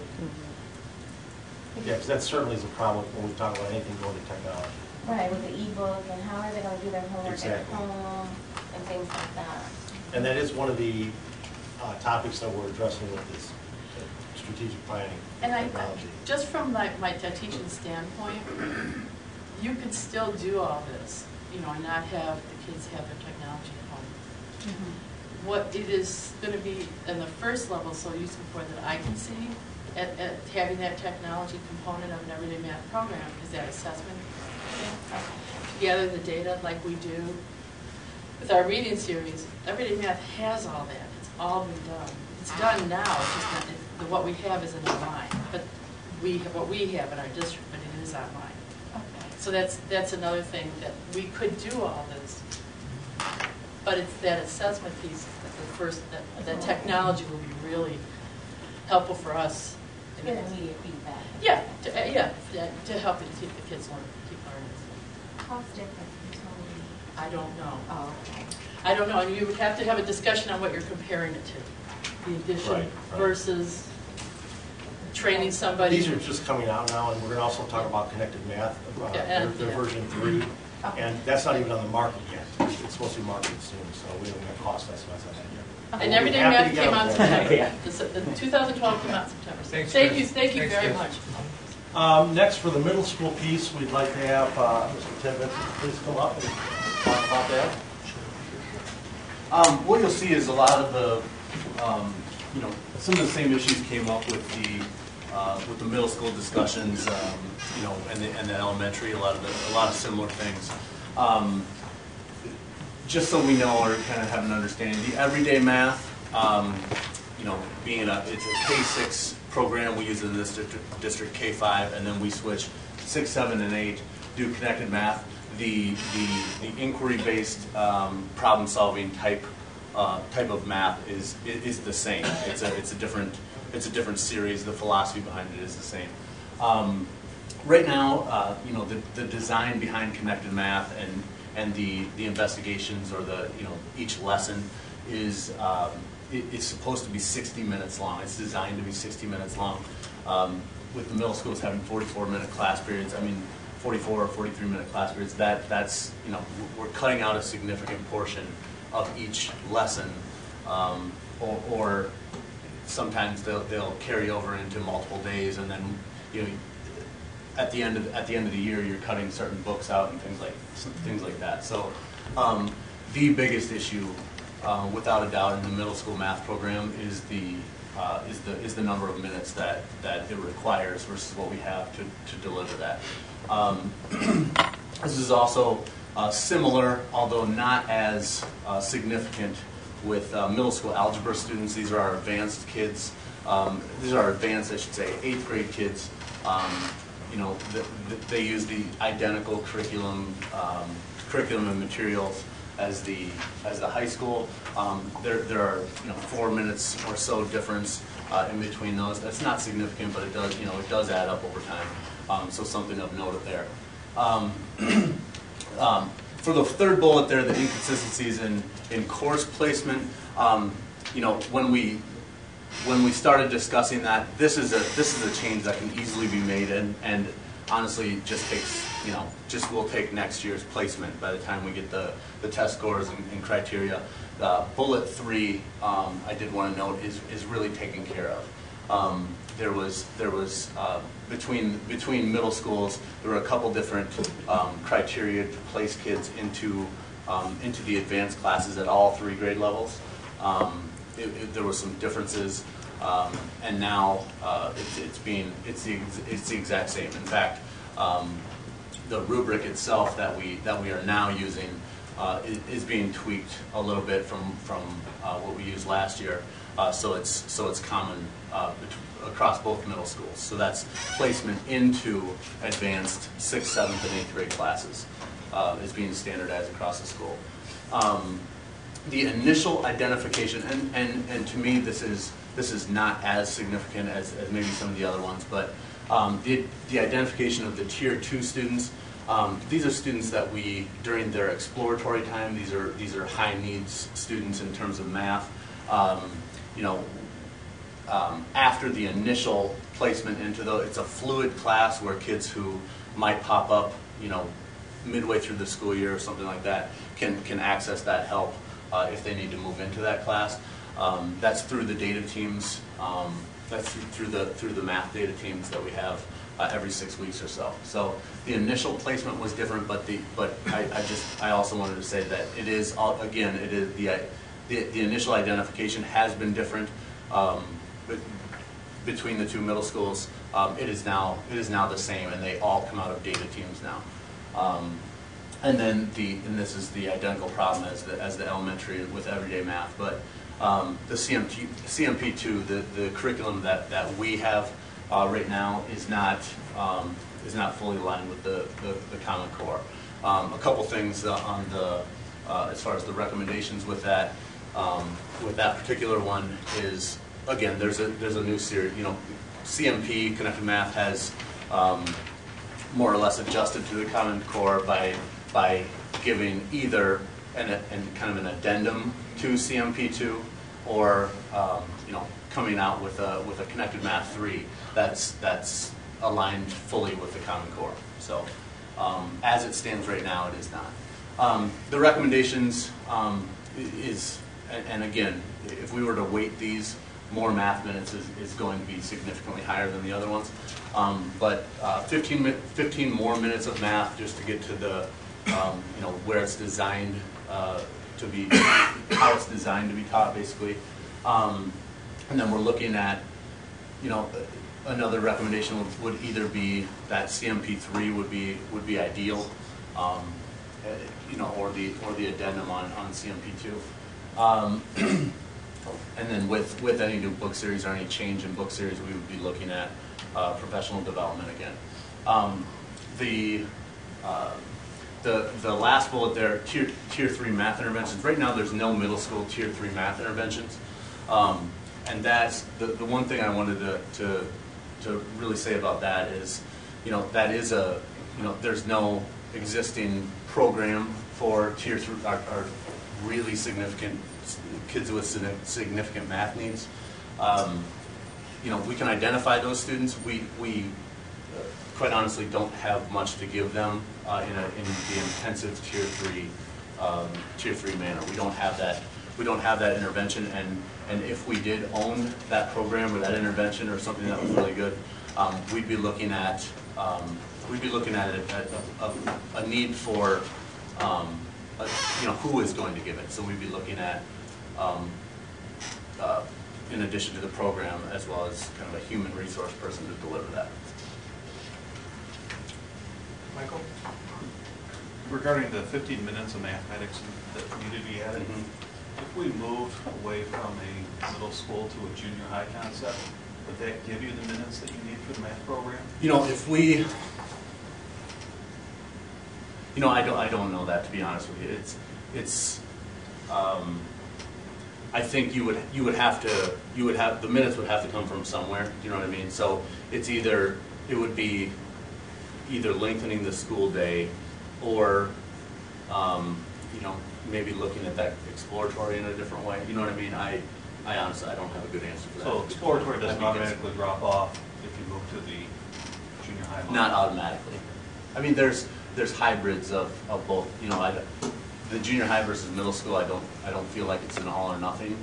Yeah, because that certainly is a problem when we talk about anything going to technology. Right, with the e-book and how are they going to do their homework at Exactly. home and things like that. And that is one of the topics that we're addressing with this strategic planning And technology. just from my teaching standpoint, you could still do all this, you know, and not have the kids have their technology at home. What it is going to be in the first level so useful for that I can see at having that technology component of an everyday math program is that assessment thing. Gather the data like we do with our reading series. Everyday math has all that. It's all been done. It's done now. It's just not, what we have isn't online, but we have what we have in our district, but it is online. Okay. So that's another thing that we could do all this, but it's that assessment piece that the first that technology will be really helpful for us. Get immediate feedback. Yeah, to help the kids learn, keep learning. Cost difference between. I don't know. Oh, okay. I don't know, and you would have to have a discussion on what you're comparing it to, the addition versus training somebody. These are just coming out now, and we're going to also talk about connected math, their version 3, and that's not even on the market yet. It's supposed to be marketed soon, so we don't have cost estimates on that yet. And Everyday Math came out in September. The 2012 came out in September. Thank you very much. Next, for the middle school piece, we'd like to have Mr. Tim Vincent please come up and talk about that. What you'll see is a lot of the, some of the same issues came up with the middle school discussions, and the elementary. A lot of similar things. Just so we know or kind of have an understanding, the everyday math, being it's a K6 program, we use it in this district K5, and then we switch 6, 7, and 8, do connected math. The inquiry-based problem-solving type of math is the same. It's a different series. The philosophy behind it is the same. Right now, the design behind connected math and the investigations or each lesson is it's supposed to be 60 minutes long. It's designed to be 60 minutes long. With the middle schools having 44-minute class periods, 44 or 43-minute class periods, that's we're cutting out a significant portion of each lesson, or sometimes they'll carry over into multiple days, and then at the end of the year you're cutting certain books out and things like that. So the biggest issue, without a doubt, in the middle school math program is the number of minutes that it requires versus what we have to deliver that. This is also similar, although not as significant, with middle school algebra students. These are our advanced kids. These are our advanced, I should say, 8th grade kids. They use the identical curriculum and materials as the high school. There are 4 minutes or so difference in between those. That's not significant, but it does add up over time. So something of note there. For the third bullet there, the inconsistencies in course placement. When we started discussing that, this is a change that can easily be made, and honestly just takes will take next year's placement by the time we get the test scores and criteria. Bullet 3, I did want to note, is really taken care of. There was between middle schools, there were a couple different criteria to place kids into the advanced classes at all 3 grade levels. There were some differences, and now it's the exact same. In fact, the rubric itself that we are now using is being tweaked a little bit from what we used last year, so it's common across both middle schools. So that's placement into advanced 6th, 7th, and 8th grade classes is being standardized across the school. The initial identification, and to me this is not as significant as maybe some of the other ones, but the identification of the Tier 2 students. These are students that we, during their exploratory time, these are high needs students in terms of math. After the initial placement into it's a fluid class where kids who might pop up, midway through the school year or something like that can access that help if they need to move into that class. That's through the data teams. That's through the math data teams that we have every 6 weeks or so. So the initial placement was different, but I also wanted to say that it is, again, it is the initial identification has been different between the two middle schools. It is now the same, and they all come out of data teams now. And then this is the identical problem as the elementary with everyday math, but the CMP2, the curriculum that we have right now is not fully aligned with the Common Core. A couple things on the as far as the recommendations with that particular one is, again, there's a new series. You know, CMP Connected Math has more or less adjusted to the Common Core by giving either kind of an addendum to CMP2, or coming out with a Connected Math 3 that's aligned fully with the Common Core. So as it stands right now, it is not. The recommendations is, and again, if we were to weight these, more math minutes is going to be significantly higher than the other ones. But 15 more minutes of math just to get to the where it's designed to be, how it's designed to be taught, basically. And then we're looking at, another recommendation would either be that CMP3 would be ideal, or the addendum on CMP2. And then with any new book series or any change in book series, we would be looking at professional development again. The last bullet there, tier 3 math interventions. Right now, there's no middle school tier 3 math interventions, and that's the one thing I wanted to really say about that is, that is there's no existing program for tier 3 or really significant kids with significant math needs. We can identify those students. We quite honestly don't have much to give them in the intensive tier 3 manner. We don't have that intervention, and if we did own that program or that intervention or something that was really good, we'd be looking at a need for who is going to give it. So we'd be looking at in addition to the program, as well as kind of a human resource person to deliver that. Michael? Regarding the 15 minutes of mathematics that needed to be added, if we move away from a middle school to a junior high concept, would that give you the minutes that you need for the math program? If we, I don't know that, to be honest with you. It's I think you would have the minutes would have to come from somewhere. Do you know what I mean? So it would be either lengthening the school day, or maybe looking at that exploratory in a different way. You know what I mean? I honestly don't have a good answer for that. So exploratory doesn't automatically drop off if you move to the junior high level? Not automatically. I mean, there's hybrids of both. The junior high versus middle school, I don't feel like it's an all or nothing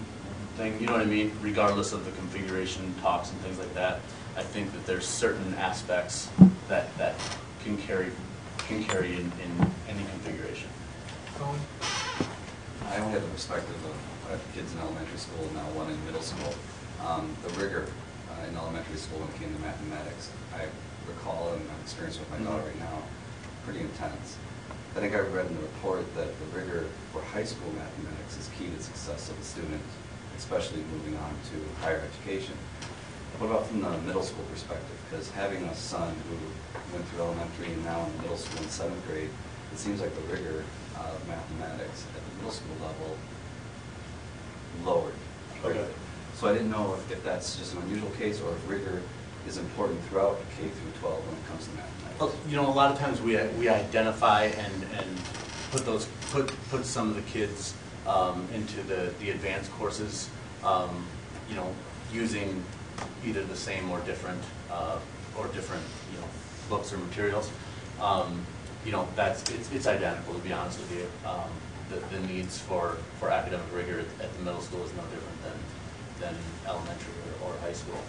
thing. You know what I mean? Regardless of the configuration talks and things like that, I think that there's certain aspects that can carry in any configuration. I only have the perspective of I have kids in elementary school and now one in middle school. The rigor in elementary school when it came to mathematics, I recall, and I'm experiencing with my daughter right now, pretty intense. I think I read in the report that the rigor for high school mathematics is key to the success of the student, especially moving on to higher education. What about from the middle school perspective? Because having a son who went through elementary and now in middle school in 7th grade, it seems like the rigor of mathematics at the middle school level lowered. Okay. So I didn't know if that's just an unusual case or if rigor is important throughout K through 12 when it comes to mathematics. A lot of times we identify and put some of the kids into the advanced courses, using either the same or different books or materials. It's identical, to be honest with you. The needs for academic rigor at the middle school is no different than elementary or high school.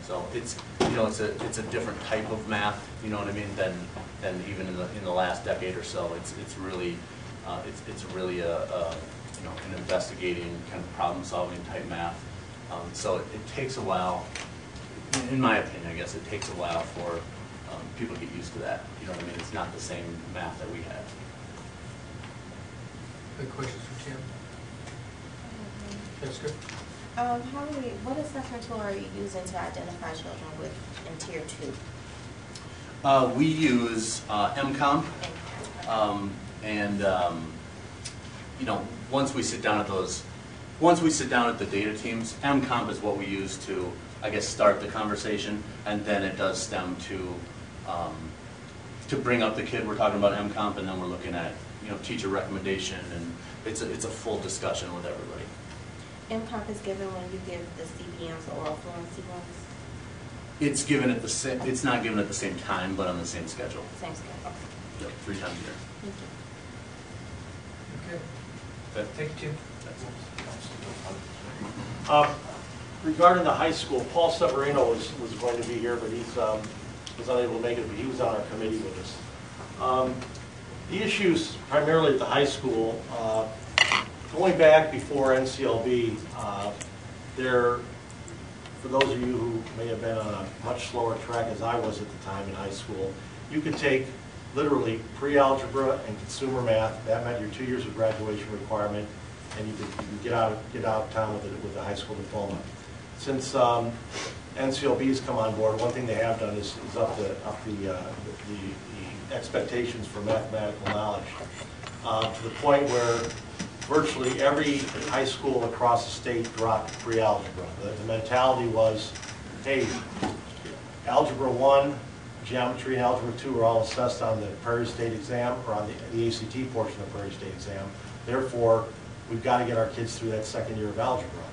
So it's, you know, it's a different type of math, you know what I mean, than even in the last decade or so. It's really a you know, an investigating kind of problem-solving type math. So it takes a while, in my opinion, I guess it takes a while for people to get used to that. You know what I mean? It's not the same math that we had. Good questions for Tim. Jessica? What assessment tool are you using to identify children in Tier 2? We use MComp, and you know, once we sit down at the data teams, MComp is what we use to, I guess, start the conversation, and then it does stem to bring up the kid. We're talking about MComp, and then we're looking at, you know, teacher recommendation, and it's a full discussion with everybody. MComp is given when you give the CBMs or oral fluency ones? It's given at the same. It's not given at the same time, but on the same schedule. Same schedule. Yep, 3 times a year. Thank you. Okay. Thank you, Tim. Regarding the high school, Paul Severino was going to be here, but he's was unable to make it, but he was on our committee with us. The issues primarily at the high school, going back before NCLB, for those of you who may have been on a much slower track as I was at the time in high school, you could take literally pre-algebra and consumer math. That meant your 2 years of graduation requirement, and you could get out of town with a high school diploma. Since NCLB has come on board, one thing they have done is up the expectations for mathematical knowledge to the point where virtually every high school across the state dropped pre-algebra. The mentality was, hey, Algebra 1, Geometry, and Algebra 2 are all assessed on the Prairie State exam, or on the ACT portion of the Prairie State exam. Therefore, we've got to get our kids through that second year of algebra.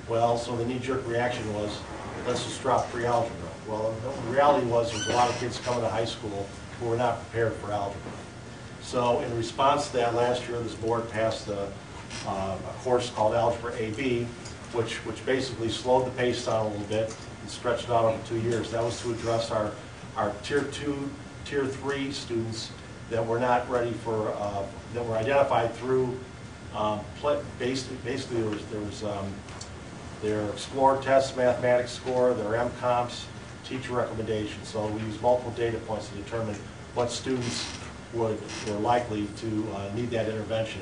Well, so the knee-jerk reaction was, let's just drop pre-algebra. Well, the reality was there's a lot of kids coming to high school who were not prepared for algebra. So in response to that, last year this board passed a course called Algebra AB, which basically slowed the pace down a little bit and stretched it out over 2 years. That was to address our Tier 2, Tier 3 students that were not ready for, that were identified through, basically there was their Explorer tests, mathematics score, their MComps, teacher recommendations. So we use multiple data points to determine what students were likely to need that intervention.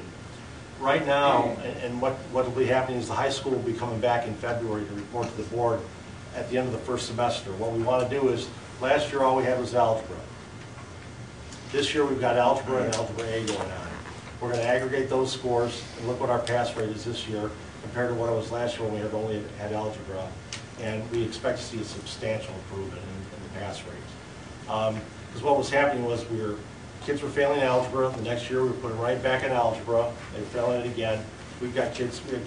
Right now, and what will be happening is the high school will be coming back in February to report to the board at the end of the first semester. What we want to do is, last year all we had was algebra. This year we've got algebra and algebra A going on. We're going to aggregate those scores and look what our pass rate is this year compared to what it was last year when we only had algebra. And we expect to see a substantial improvement in the pass rates. Because what was happening was kids were failing algebra. The next year we were putting right back in algebra. They were failing it again. We had kids at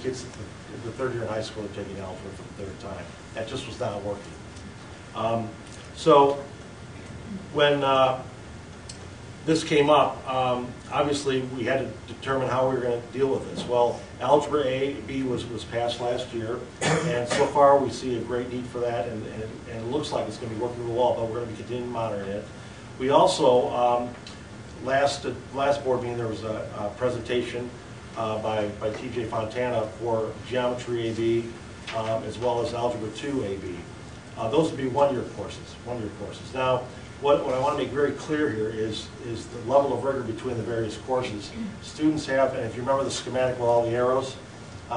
the third year in high school taking algebra for the third time. That just was not working. So when this came up, obviously we had to determine how we were going to deal with this. Well, Algebra A, B was passed last year, and so far we see a great need for that, and it looks like it's going to be working real well, but we're going to be continuing monitoring it. We also, last board meeting, there was a presentation by TJ Fontana for Geometry AB, as well as Algebra 2 AB. Those would be one-year courses. Now, what I want to make very clear here is the level of rigor between the various courses. Students have, and if you remember the schematic with all the arrows,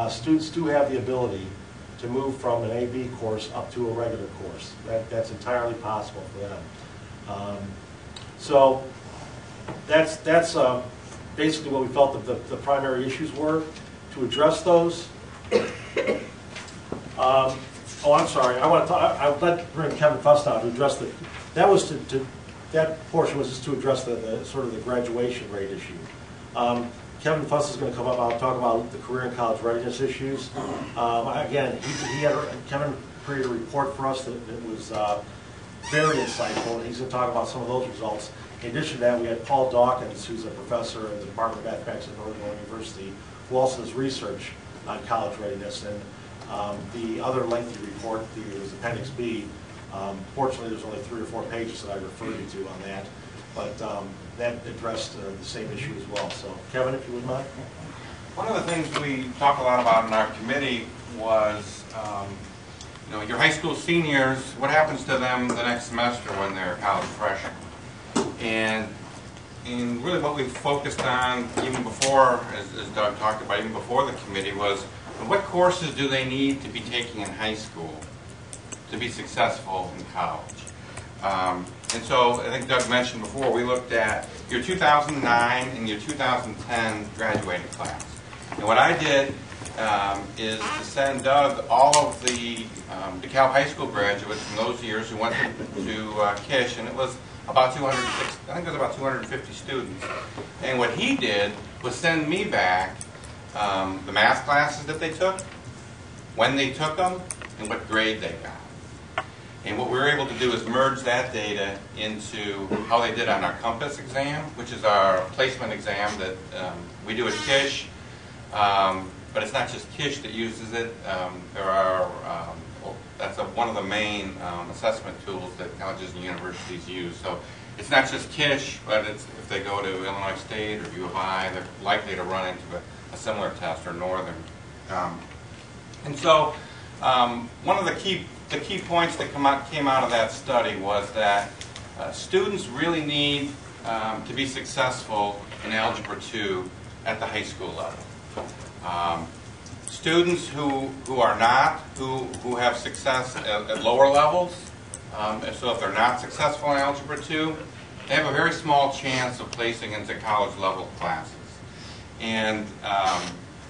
students do have the ability to move from an AB course up to a regular course. That's entirely possible for them. So that's basically what we felt that the primary issues were. To address those, oh, I'm sorry. I'd like to bring Kevin Fuss on to address that portion was just to address the sort of the graduation rate issue. Kevin Fuss is going to come up. I'll talk about the career and college readiness issues. Again, Kevin created a report for us that was very insightful, and he's going to talk about some of those results. In addition to that, we had Paul Dawkins, who's a professor in the Department of Mathematics at Northern University, who also does research on college readiness. And The other lengthy report, it was Appendix B. Fortunately, there's only 3 or 4 pages that I referred you to on that, but that addressed the same issue as well. So, Kevin, if you would mind. One of the things we talk a lot about in our committee was, your high school seniors, what happens to them the next semester when they're college freshmen? And really what we focused on even before, as Doug talked about, even before the committee was, what courses do they need to be taking in high school to be successful in college? And so I think Doug mentioned before, we looked at your 2009 and your 2010 graduating class. And what I did is to send Doug all of the DeKalb High School graduates from those years who went to Kish, and it was about 250 students. And what he did was send me back the math classes that they took, when they took them, and what grade they got. And what we were able to do is merge that data into how they did on our Compass exam, which is our placement exam that we do at Kish. But it's not just Kish that uses it. That's one of the main assessment tools that colleges and universities use. So it's not just Kish, but if they go to Illinois State or U of I, they're likely to run into a similar test, or Northern. And so one of the key points that came out of that study was that students really need to be successful in Algebra 2 at the high school level. Students who are not, who have success at lower levels, so if they're not successful in Algebra 2, they have a very small chance of placing into college level classes. And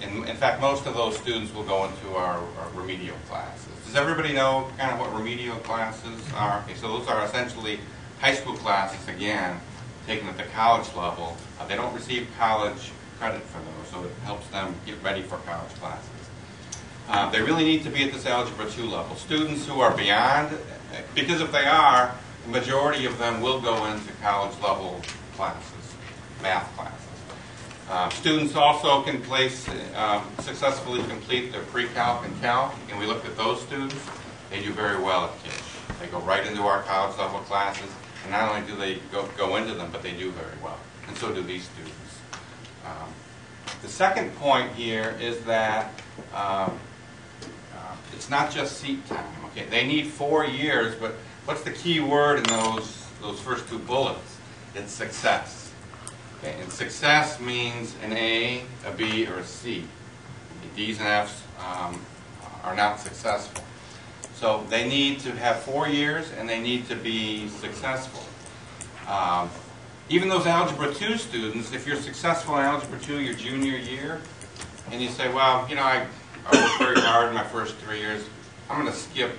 in fact, most of those students will go into our remedial classes. Does everybody know kind of what remedial classes are? Okay, so those are essentially high school classes, again, taken at the college level. They don't receive college credit for those, so it helps them get ready for college classes. They really need to be at this Algebra 2 level. Students who are beyond, because if they are, the majority of them will go into college level classes, math classes. Students also can successfully complete their pre-calc and calc, and we looked at those students. They do very well at Kish. They go right into our college level classes, and not only do they go into them, but they do very well, and so do these students. The second point here is that it's not just seat time. Okay, they need 4 years, but what's the key word in those first 2 bullets? It's success. Okay, and success means an A, a B, or a C. The D's and F's are not successful. So they need to have 4 years, and they need to be successful. Even those Algebra 2 students, if you're successful in Algebra 2 your junior year, and you say, well, I worked very hard in my first 3 years, I'm going to skip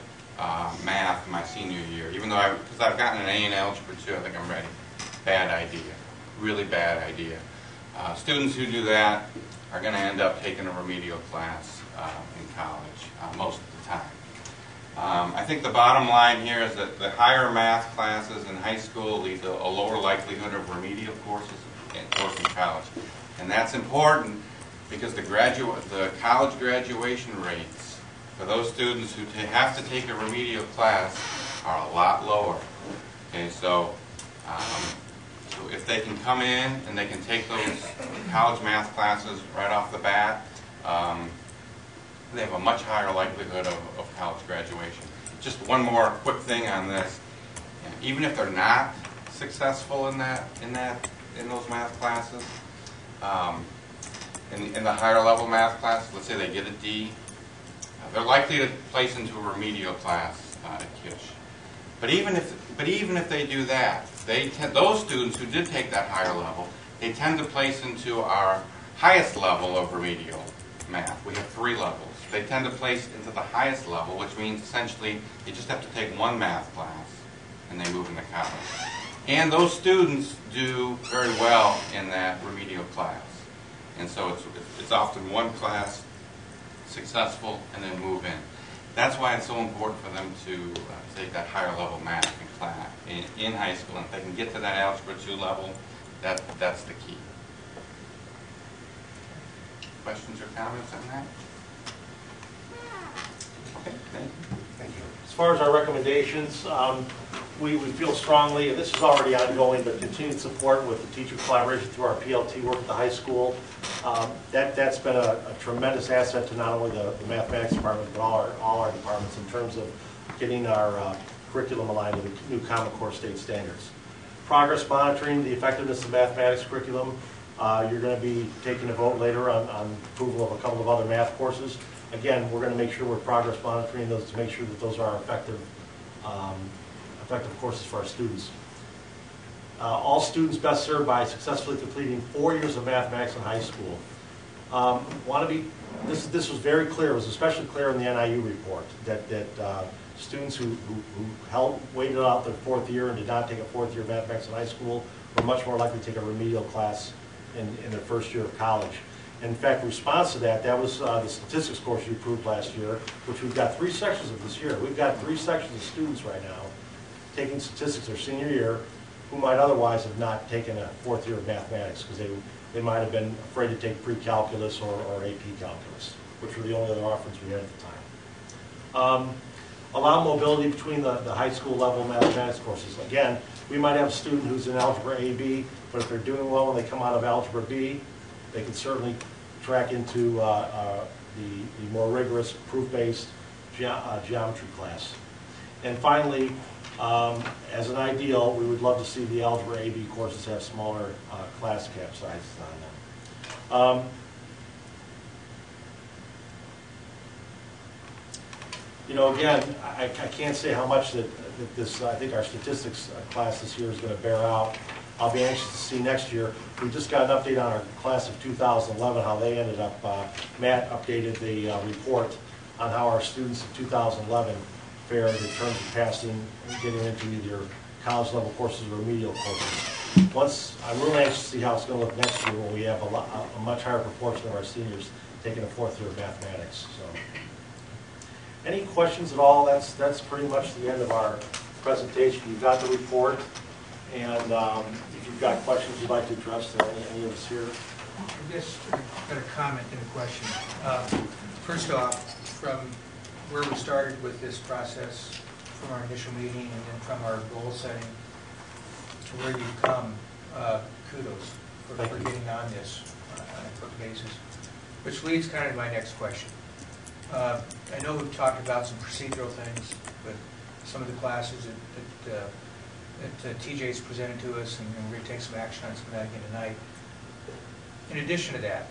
math my senior year, even though because I've gotten an A in Algebra 2, I think I'm ready. Bad idea. Really bad idea. Students who do that are going to end up taking a remedial class in college most of the time. I think the bottom line here is that the higher math classes in high school lead to a lower likelihood of remedial courses in college. And that's important because the college graduation rates for those students who have to take a remedial class are a lot lower. Okay, so if they can come in and they can take those college math classes right off the bat, they have a much higher likelihood of college graduation. Just one more quick thing on this. Even if they're not successful in those math classes, in the higher level math class, let's say they get a D, they're likely to place into a remedial class at Kish. But even if they do that, those students who did take that higher level, they tend to place into our highest level of remedial math. We have 3 levels. They tend to place into the highest level, which means essentially you just have to take 1 math class and they move into college. And those students do very well in that remedial class. And so it's often 1 class, successful, and then move in. That's why it's so important for them to take that higher level math in high school. And if they can get to that Algebra 2 level, that's the key. Questions or comments on that? Okay, thank you. Thank you. As far as our recommendations, we feel strongly, and this is already ongoing, but continued support with the teacher collaboration through our PLT work at the high school. That's been a tremendous asset to not only the mathematics department, but all our departments in terms of getting our curriculum aligned with the new Common Core state standards. Progress monitoring the effectiveness of mathematics curriculum. You're going to be taking a vote later on approval of a couple of other math courses. Again, we're going to make sure we're progress monitoring those to make sure that those are effective courses for our students. All students best served by successfully completing 4 years of mathematics in high school. This was very clear. It was especially clear in the NIU report that students who waited out their 4th year and did not take a 4th year of mathematics in high school were much more likely to take a remedial class in their 1st year of college. In fact, in response to that, that was the statistics course you approved last year, which we've got 3 sections of this year. We've got 3 sections of students right now taking statistics their senior year who might otherwise have not taken a 4th year of mathematics because they might have been afraid to take pre-calculus or AP calculus, which were the only other offerings we had at the time. Allow mobility between the high school level mathematics courses. Again, we might have a student who's in Algebra AB, but if they're doing well when they come out of Algebra B, they can certainly track into the more rigorous proof-based geometry class. And finally, as an ideal, we would love to see the Algebra AB courses have smaller class cap sizes on them. You know, again, I can't say how much that this, I think our statistics class this year is going to bear out. I'll be anxious to see next year. We just got an update on our class of 2011, how they ended up. Matt updated the report on how our students of 2011 fared in terms of passing and getting into either college level courses or remedial courses. I'm really anxious to see how it's going to look next year when we have a much higher proportion of our seniors taking a 4th year of mathematics. So, any questions at all? That's pretty much the end of our presentation. You've got the report, and if you've got questions you'd like to address to any of us here. I guess I've got a comment and a question. First off, from where we started with this process, from our initial meeting and then from our goal setting to where you've come, kudos for getting on this on a quick basis. Which leads kind of to my next question. I know we've talked about some procedural things, but some of the classes that TJ's presented to us, and we're going to take some action on some of that again tonight. In addition to that,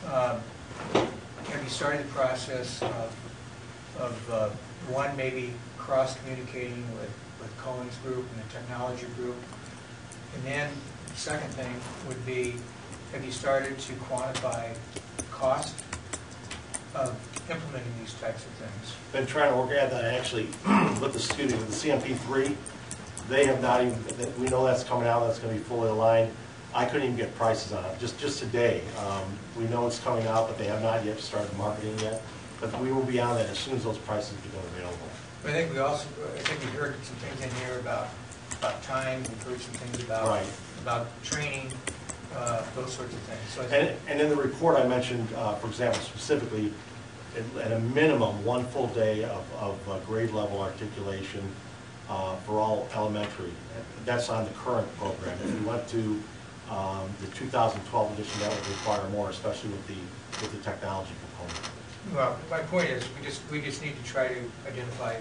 have you started the process of one, maybe cross-communicating with Cohen's group and the technology group? And then the second thing would be, have you started to quantify the cost of implementing these types of things? Been trying to work at that actually with the student, with the CMP3. They have not even, we know that's coming out, that's going to be fully aligned. I couldn't even get prices on it, just today. We know it's coming out, but they have not yet started marketing yet. But we will be on that as soon as those prices become available. I think we heard some things in here about time. We've heard some things about training, those sorts of things. So and in the report I mentioned, for example, specifically, at a minimum, 1 full day of grade level articulation for all elementary. That's on the current program. If we went to the 2012 edition, that would require more, especially with the technology component. Well, my point is, we just need to try to identify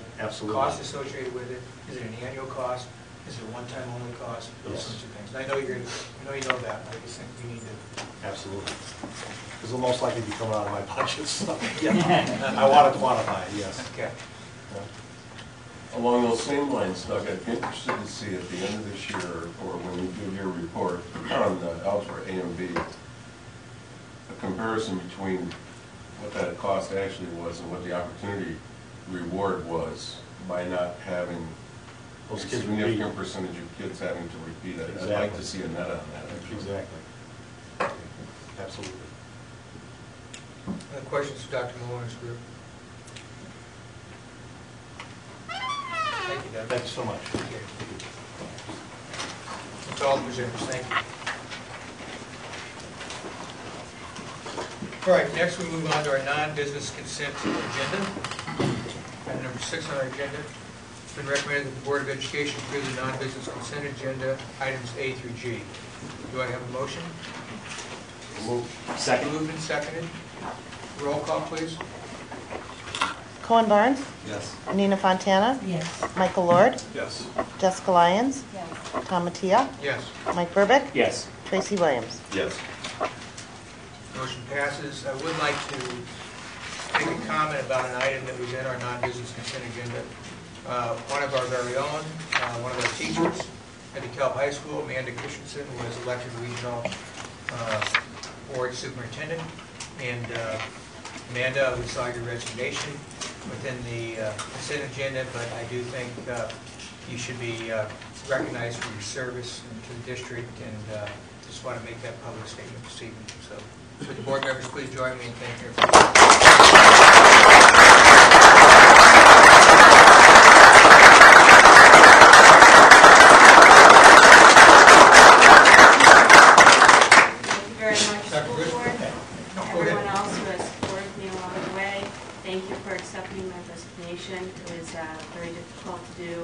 costs associated with it. Is it an annual cost? Is it a one-time only cost? Those sorts of things. And I know you know that. I just think we need to. Absolutely. Because it'll most likely be coming out of my budget. So, yeah, I want to quantify it. Yes. Okay. Along those same lines, Doug, I'd be interested to see at the end of this year, or when you give your report on Algebra A and B, a comparison between what that cost actually was and what the opportunity reward was by not having a significant percentage of kids having to repeat it. Exactly. I'd like to see a net on that. Actually. Exactly. Absolutely. Any questions for Dr. Malone's group? Thank you, Doug. Thanks so much. Okay. That's all the presenters. Thank you. All right, next we move on to our non-business consent agenda. 6 on our agenda. It's been recommended that the Board of Education approve the non-business consent agenda, items A through G. Do I have a motion? Second. Moved and seconded. Roll call, please. Cohen Barnes? Yes. Nina Fontana? Yes. Michael Lord? Yes. Jessica Lyons? Yes. Tom Mattia? Yes. Mike Burbick? Yes. Tracy Williams? Yes. Motion passes. I would like to make a comment about an item that was in our non-business consent agenda. One of our very own, one of our teachers at DeKalb High School, Amanda Christensen, was elected regional board superintendent. And Amanda, we saw your resignation within the consent agenda, but I do think you should be recognized for your service to the district, and just want to make that public statement this evening. So, would the board members please join me in thanking her for Very much, school board, everyone else who has supported me along the way. Thank you for accepting my resignation. It was very difficult to do,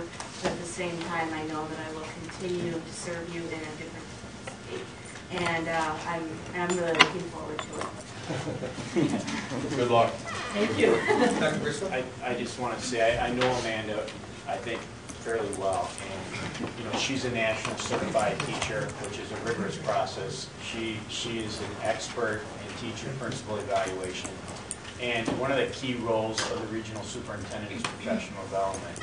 but at the same time, I know that I will continue to serve you in a different capacity. And I'm really looking forward to it. Good luck. Thank you. I just want to say, I know Amanda, I think, fairly well, and she's a national certified teacher, which is a rigorous process. She is an expert in teacher principal evaluation, and one of the key roles of the regional superintendent is professional development.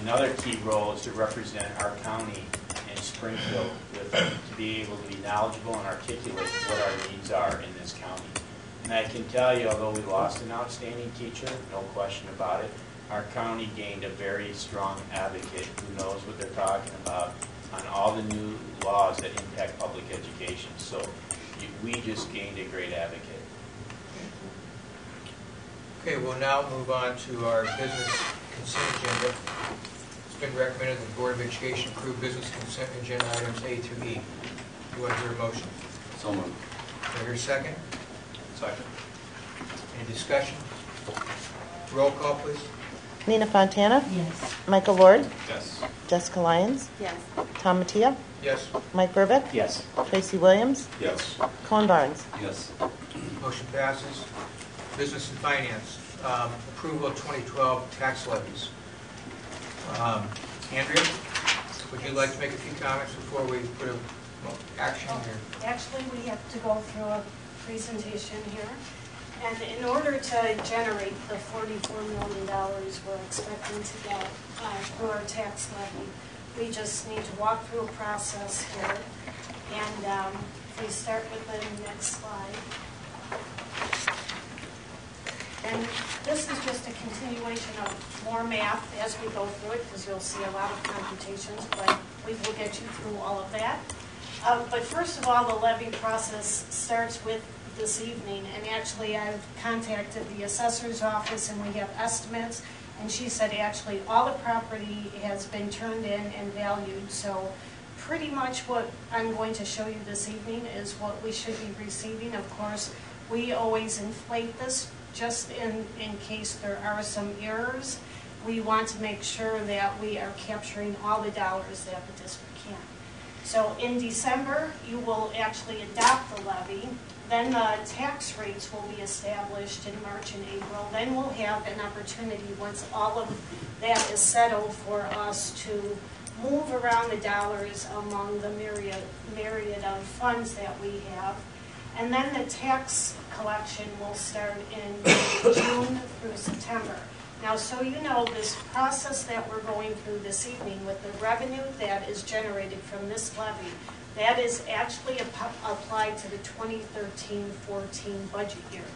Another key role is to represent our county in Springfield, to be able to be knowledgeable and articulate what our needs are in this county. And I can tell you, although we lost an outstanding teacher, no question about it, our county gained a very strong advocate who knows what they're talking about on all the new laws that impact public education. So we just gained a great advocate. Okay, we'll now move on to our business consent agenda. It's been recommended that the Board of Education approve business consent agenda items A through E. Do you want to hear a motion? So moved. Do I hear a second? Second. Any discussion? Roll call, please. Nina Fontana? Yes. Michael Lord? Yes. Jessica Lyons? Yes. Tom Mattia? Yes. Mike Burbick? Yes. Tracy Williams? Yes. Cohen Barnes? Yes. Motion passes. Business and Finance, approval of 2012 tax levies. Andrea, would you like to make a few comments before we put a action here? Actually, we have to go through a presentation here. And in order to generate the $44 million we're expecting to get through our tax levy, we just need to walk through a process here. And if we start with the next slide. And this is just a continuation of more math as we go through it, because you'll see a lot of computations, but we will get you through all of that. But first of all, the levy process starts with this evening, and actually I've contacted the assessor's office and we have estimates, and she said actually all the property has been turned in and valued, so pretty much what I'm going to show you this evening is what we should be receiving. Of course, we always inflate this just in case there are some errors. We want to make sure that we are capturing all the dollars that the district can. So in December, you will actually adopt the levy. Then the tax rates will be established in March and April. Then we'll have an opportunity, once all of that is settled, for us to move around the dollars among the myriad of funds that we have. And then the tax collection will start in June through September. Now, so you know, this process that we're going through this evening with the revenue that is generated from this levy, that is actually applied to the 2013-14 budget year.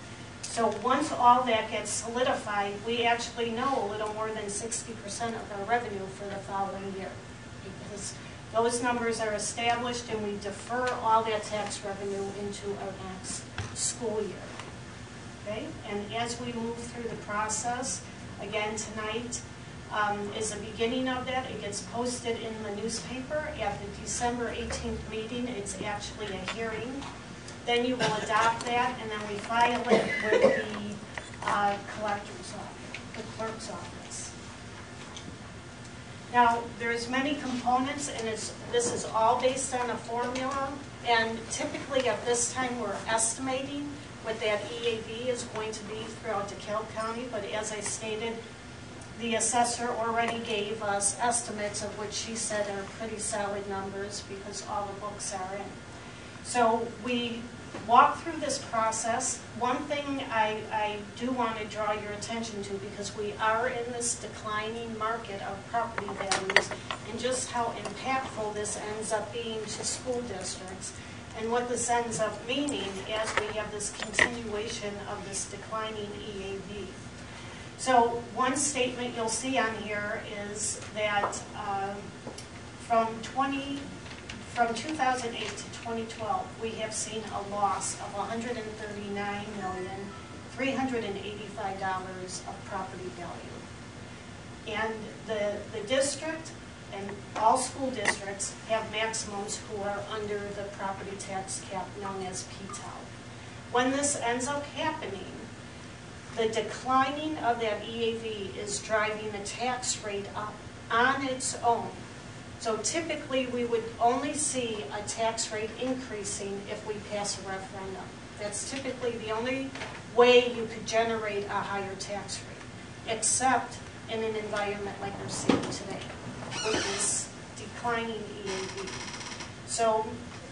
So once all that gets solidified, we actually know a little more than 60% of our revenue for the following year, because those numbers are established and we defer all that tax revenue into our next school year. Okay? And as we move through the process, again tonight is the beginning of that. It gets posted in the newspaper. At the December 18th meeting, it's actually a hearing. Then you will adopt that, and then we file it with the collector's office, the clerk's office. Now, there's many components, and this is all based on a formula, and typically at this time, we're estimating what that EAV is going to be throughout DeKalb County, but as I stated, the assessor already gave us estimates of what she said are pretty solid numbers because all the books are in. So we walk through this process. One thing I do want to draw your attention to, because we are in this declining market of property values, and just how impactful this ends up being to school districts, and what this ends up meaning as we have this continuation of this declining EAV. So one statement you'll see on here is that from 2008 to 2012, we have seen a loss of $139,385 of property value. And the district and all school districts have maximums who are under the property tax cap known as PTEL. When this ends up happening, the declining of that EAV is driving the tax rate up on its own. So typically we would only see a tax rate increasing if we pass a referendum. That's typically the only way you could generate a higher tax rate, except in an environment like we're seeing today, with this declining EAV. So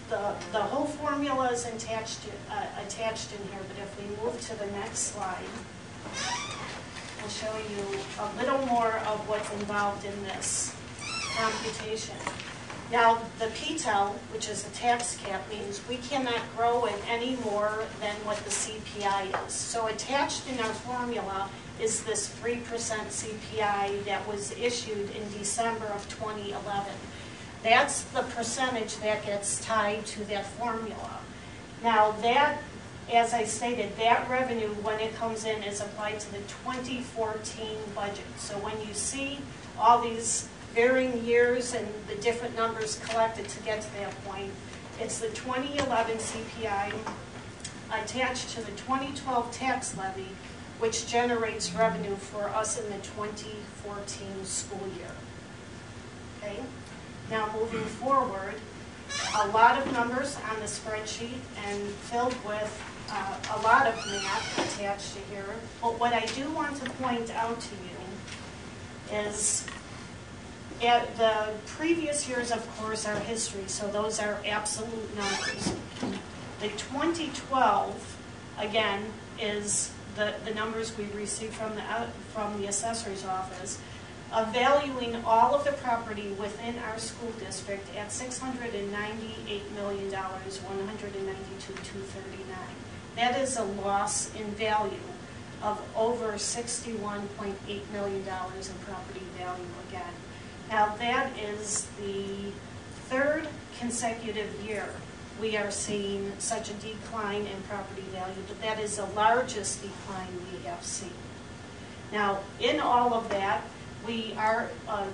the whole formula is attached in here, but if we move to the next slide, we'll show you a little more of what's involved in this computation. Now, the PTEL, which is the tax cap, means we cannot grow it any more than what the CPI is. So attached in our formula is this 3% CPI that was issued in December of 2011. That's the percentage that gets tied to that formula. Now that, as I stated, that revenue, when it comes in, is applied to the 2014 budget. So when you see all these varying years and the different numbers collected to get to that point, it's the 2011 CPI attached to the 2012 tax levy, which generates revenue for us in the 2014 school year. Okay? Now moving forward, a lot of numbers on the spreadsheet and filled with a lot of math attached to here. But what I do want to point out to you is at the previous years, of course, are history, so those are absolute numbers. The 2012, again, is the numbers we received from the assessor's office, valuing all of the property within our school district at $698,192,239. That is a loss in value of over $61.8 million in property value again. Now that is the third consecutive year we are seeing such a decline in property value, but that is the largest decline we have seen. Now, in all of that, we are, a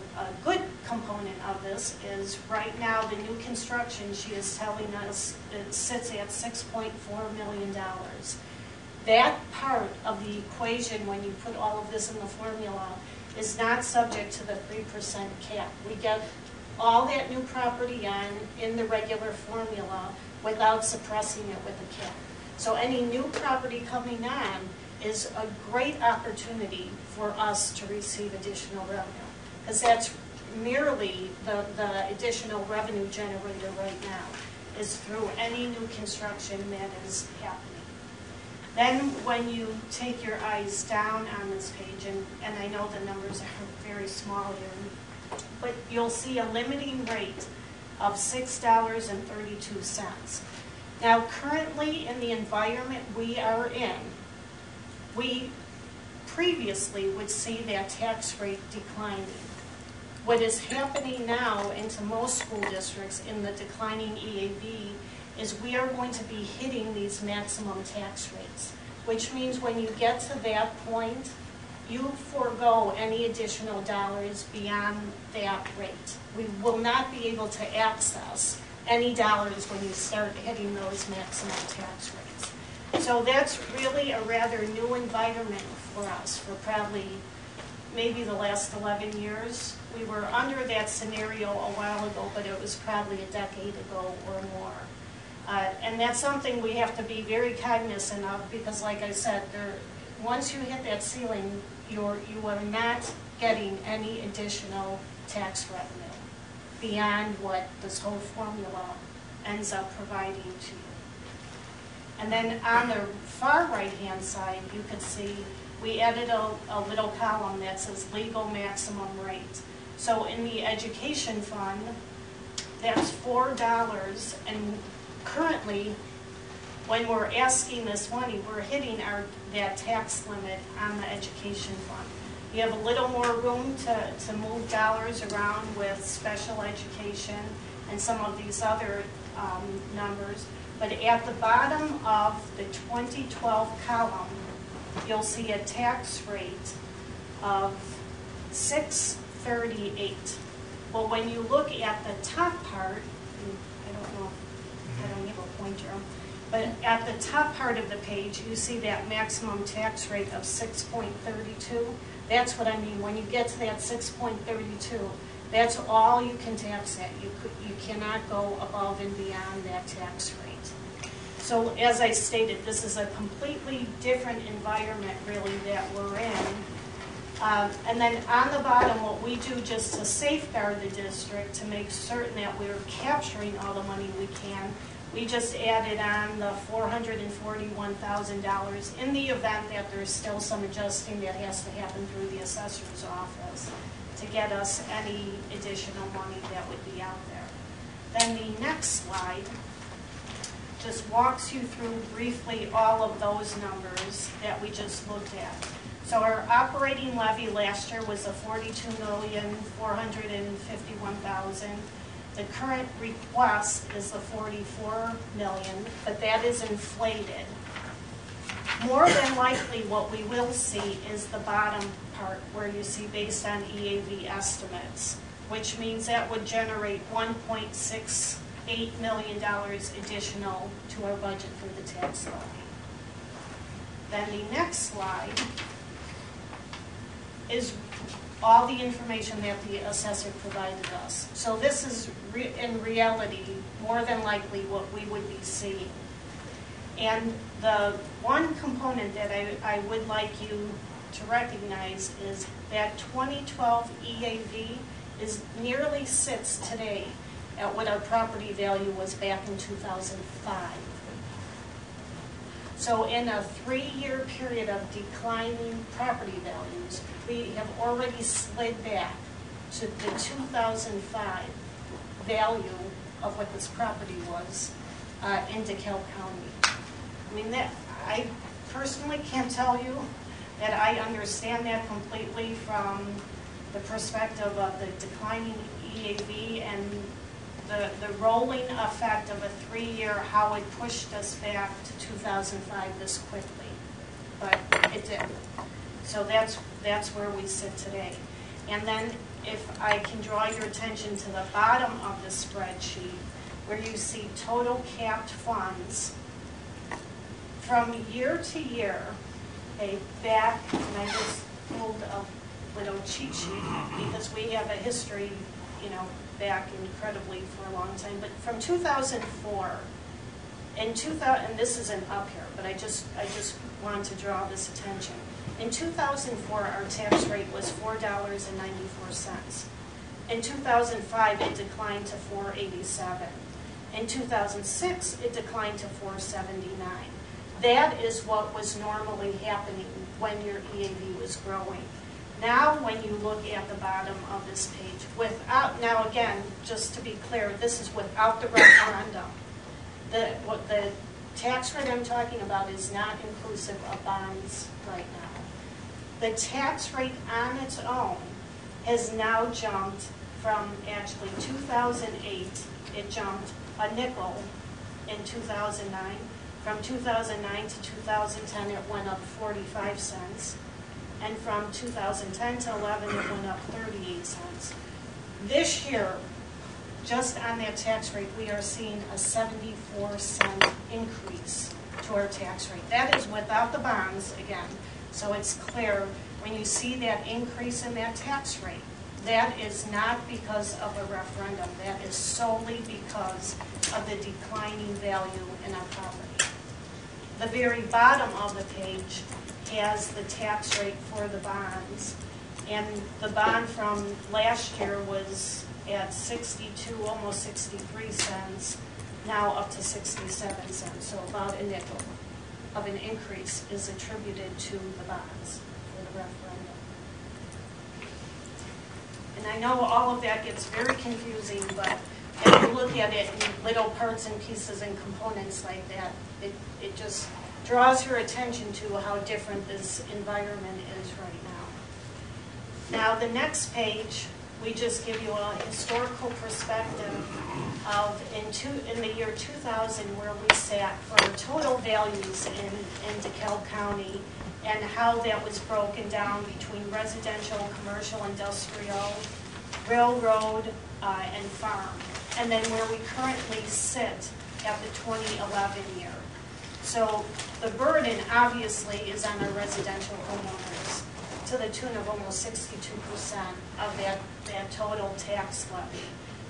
good component of this is right now the new construction, she is telling us, it sits at $6.4 million. That part of the equation, when you put all of this in the formula, is not subject to the 3% cap. We get all that new property in the regular formula without suppressing it with a cap. So any new property coming on is a great opportunity for us to receive additional revenue, because that's merely the additional revenue generator right now is through any new construction that is happening. Then when you take your eyes down on this page, and I know the numbers are very small here, but you'll see a limiting rate of $6.32. Now currently in the environment we are in, we previously would see that tax rate declining. What is happening now into most school districts in the declining EAV is we are going to be hitting these maximum tax rates, which means when you get to that point, you forego any additional dollars beyond that rate. We will not be able to access any dollars when you start hitting those maximum tax rates. So that's really a rather new environment for us for probably maybe the last 11 years. We were under that scenario a while ago, but it was probably a decade ago or more. And that's something we have to be very cognizant of because, like I said, once you hit that ceiling, you are not getting any additional tax revenue beyond what this whole formula ends up providing to you. And then on the far right-hand side, you could see we added a little column that says legal maximum rate. So in the education fund, that's $4, and currently, when we're asking this money, we're hitting that tax limit on the education fund. You have a little more room to move dollars around with special education and some of these other numbers. But at the bottom of the 2012 column, you'll see a tax rate of 638. Well, when you look at the top part, I don't know, I don't have a pointer, but at the top part of the page, you see that maximum tax rate of 6.32. That's what I mean. When you get to that 6.32, that's all you can tax at. You cannot go above and beyond that tax rate. So as I stated, this is a completely different environment really that we're in. And then on the bottom, what we do just to safeguard the district, to make certain that we're capturing all the money we can, we just added on the $441,000 in the event that there's still some adjusting that has to happen through the assessor's office to get us any additional money that would be out there. Then the next slide just walks you through briefly all of those numbers that we just looked at. So our operating levy last year was a $42,451,000. The current request is the $44 million, but that is inflated. More than likely, what we will see is the bottom part where you see based on EAV estimates, which means that would generate $1.68 million additional to our budget for the tax levy. Then the next slide is all the information that the assessor provided us. So this is, in reality, more than likely what we would be seeing. And the one component that I would like you to recognize is that 2012 EAV nearly sits today at what our property value was back in 2005. So in a 3-year period of declining property values, we have already slid back to the 2005 value of what this property was in DeKalb County. I mean, I personally can't tell you that I understand that completely from the perspective of the declining EAV and the rolling effect of a 3-year, how it pushed us back to 2005 this quickly. But it did. So that's where we sit today. And then if I can draw your attention to the bottom of the spreadsheet, where you see total capped funds, from year to year, back, and I just pulled a little cheat sheet because we have a history, back incredibly for a long time. But from 2004, and this isn't up here, but I just want to draw this attention. In 2004, our tax rate was $4.94. In 2005, it declined to $4.87. In 2006, it declined to $4.79. That is what was normally happening when your EAV was growing. Now, when you look at the bottom of this page, now again, just to be clear, this is without the referendum. The tax rate I'm talking about is not inclusive of bonds right now. The tax rate on its own has now jumped from actually 2008, it jumped a nickel in 2009. From 2009 to 2010, it went up 45 cents. And from 2010 to 11, it went up 38 cents. This year, just on that tax rate, we are seeing a 74-cent increase to our tax rate. That is without the bonds, again. So it's clear, when you see that increase in that tax rate, that is not because of a referendum. That is solely because of the declining value in our property. The very bottom of the page has the tax rate for the bonds. And the bond from last year was at 62, almost 63 cents, now up to 67 cents. So about a nickel of an increase is attributed to the bonds for the referendum. And I know all of that gets very confusing, but if you look at it in little parts and pieces and components like that, it just draws your attention to how different this environment is right now. Now, the next page, we just give you a historical perspective of in the year 2000 where we sat for total values in DeKalb County and how that was broken down between residential, commercial, industrial, railroad, and farm. And then where we currently sit at the 2011 year. So the burden obviously is on our residential homeowners to the tune of almost 62% of that total tax levy.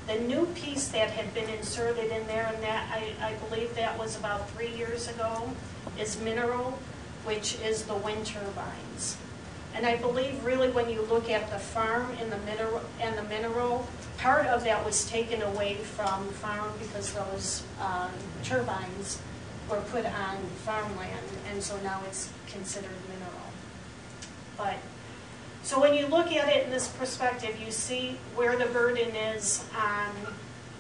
The new piece that had been inserted in there, and that I believe that was about 3 years ago, is mineral, which is the wind turbines. And I believe really when you look at the farm and the mineral, part of that was taken away from farm because those turbines were put on farmland, and so now it's considered mineral. But so when you look at it in this perspective, you see where the burden is on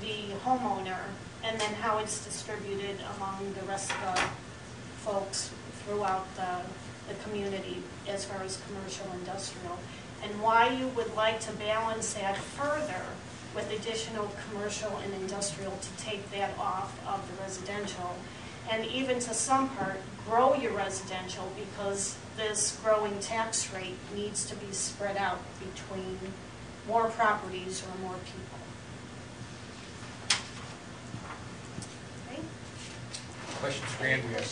the homeowner, and then how it's distributed among the rest of the folks throughout the community as far as commercial, industrial, and why you would like to balance that further with additional commercial and industrial to take that off of the residential, and even to some part grow your residential, because this growing tax rate needs to be spread out between more properties or more people. Okay. Questions for Andrea?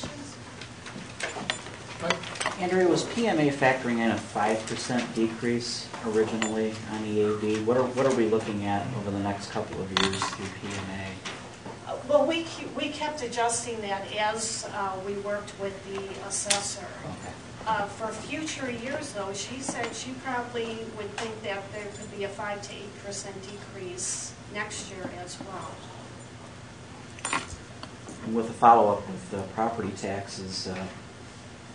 Andrea, was PMA factoring in a 5% decrease originally on EAB? What are we looking at over the next couple of years through PMA? Well, we kept adjusting that as we worked with the assessor. Okay. For future years, though, she said she probably would think that there could be a 5 to 8% decrease next year as well. And with a follow-up with property taxes,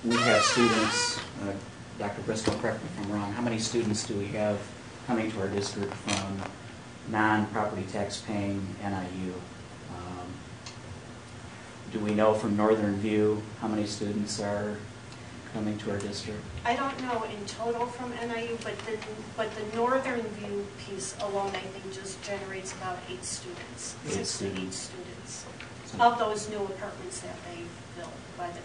we have students, Dr. Briscoe, correct me if I'm wrong, how many students do we have coming to our district from non-property tax paying NIU? Do we know from Northern View how many students are coming to our district? I don't know in total from NIU, but the Northern View piece alone, I think, just generates about 8 students. 6 to 8 students of those new apartments that they built by the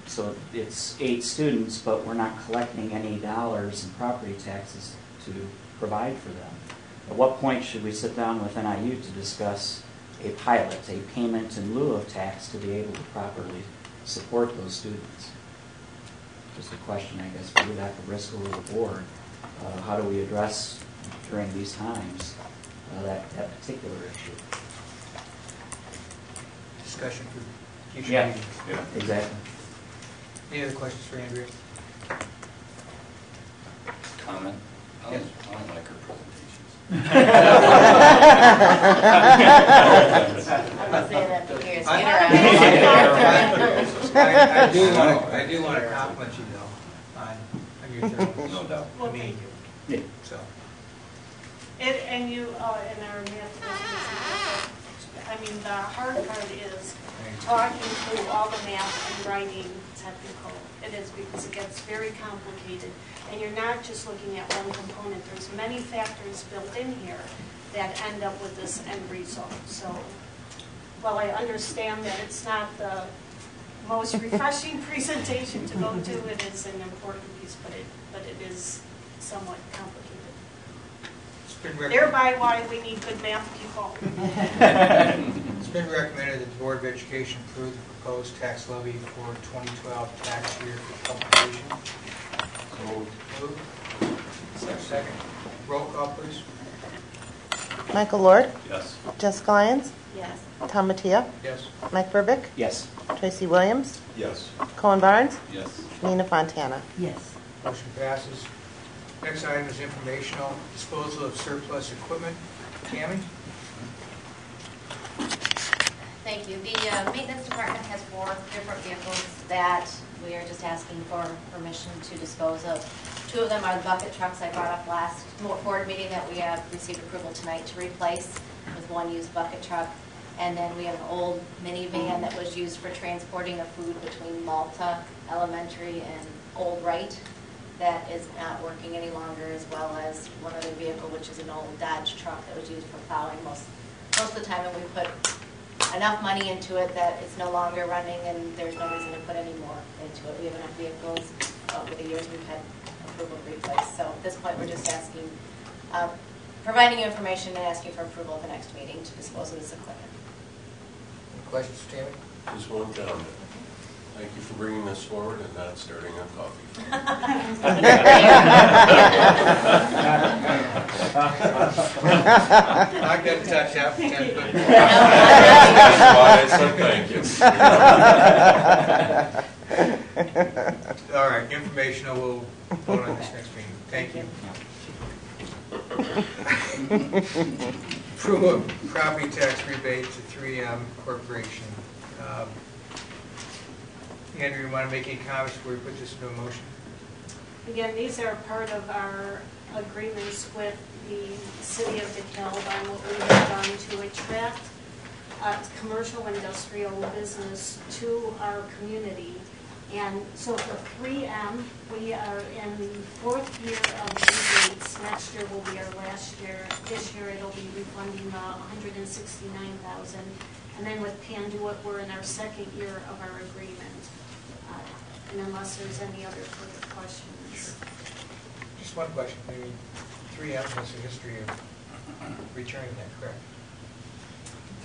So it's 8 students, but we're not collecting any dollars in property taxes to provide for them. At what point should we sit down with NIU to discuss a pilot, a payment in lieu of tax to be able to properly support those students? Just a question, I guess, for you, Dr. Briscoe, or the board. How do we address during these times that particular issue? Discussion for future meetings. Yeah, exactly. Any other questions for Andrea? Comment? I Yes. don't like her presentations. I've been saying that for years. I do want to compliment you though on your thoroughness. No doubt. I mean, so. And you, in our math business, I mean, the hard part is talking through all the math and writing technical. It is, because it gets very complicated. And you're not just looking at one component. There's many factors built in here that end up with this end result. So while I understand that it's not the most refreshing presentation to go to, it is an important piece, but it is somewhat complicated. Thereby why we need good math people. It's It's been recommended that the Board of Education approve the proposed tax levy for 2012 tax year for publication. Moved. Second. Roll call, please. Michael Lord, Yes. Jessica Lyons, Yes. Tom Mattia, Yes. Mike Burbick, Yes. Tracy Williams, Yes. Cohen Barnes, Yes. Nina Fontana. Yes. Motion passes. Next item is informational disposal of surplus equipment. Tammy? Thank you. The maintenance department has 4 different vehicles that we are just asking for permission to dispose of. 2 of them are the bucket trucks I brought up last board meeting that we have received approval tonight to replace with 1 used bucket truck. And then we have an old minivan that was used for transporting of food between Malta Elementary and Old Wright that is not working any longer, as well as one other vehicle, which is an old Dodge truck that was used for plowing most of the time, and we put enough money into it that it's no longer running, and there's no reason to put any more into it. We have enough vehicles. Over the years, we've had approval replaced. So at this point, we're just asking, providing information and asking for approval at the next meeting to dispose of this equipment. Any questions, Tammy? Just one comment. Thank you for bringing this forward and not starting on coffee. I got to touch that for 10 minutes. That's why I said thank you. All right, informational, we'll vote on this next meeting. Thank you. Approval of property tax rebate to 3M Corporation. Andrew, you want to make any comments before we put this into a motion? Again, these are part of our agreements with the city of DeKalb on what we have done to attract commercial industrial business to our community. And so for 3M, we are in the 4th year of rebates. Next year will be our last year. This year it'll be refunding $169,000. And then with Panduit, we're in our 2nd year of our agreement. And unless there's any other further questions. Just one question. Maybe 3M has a history of returning that, correct?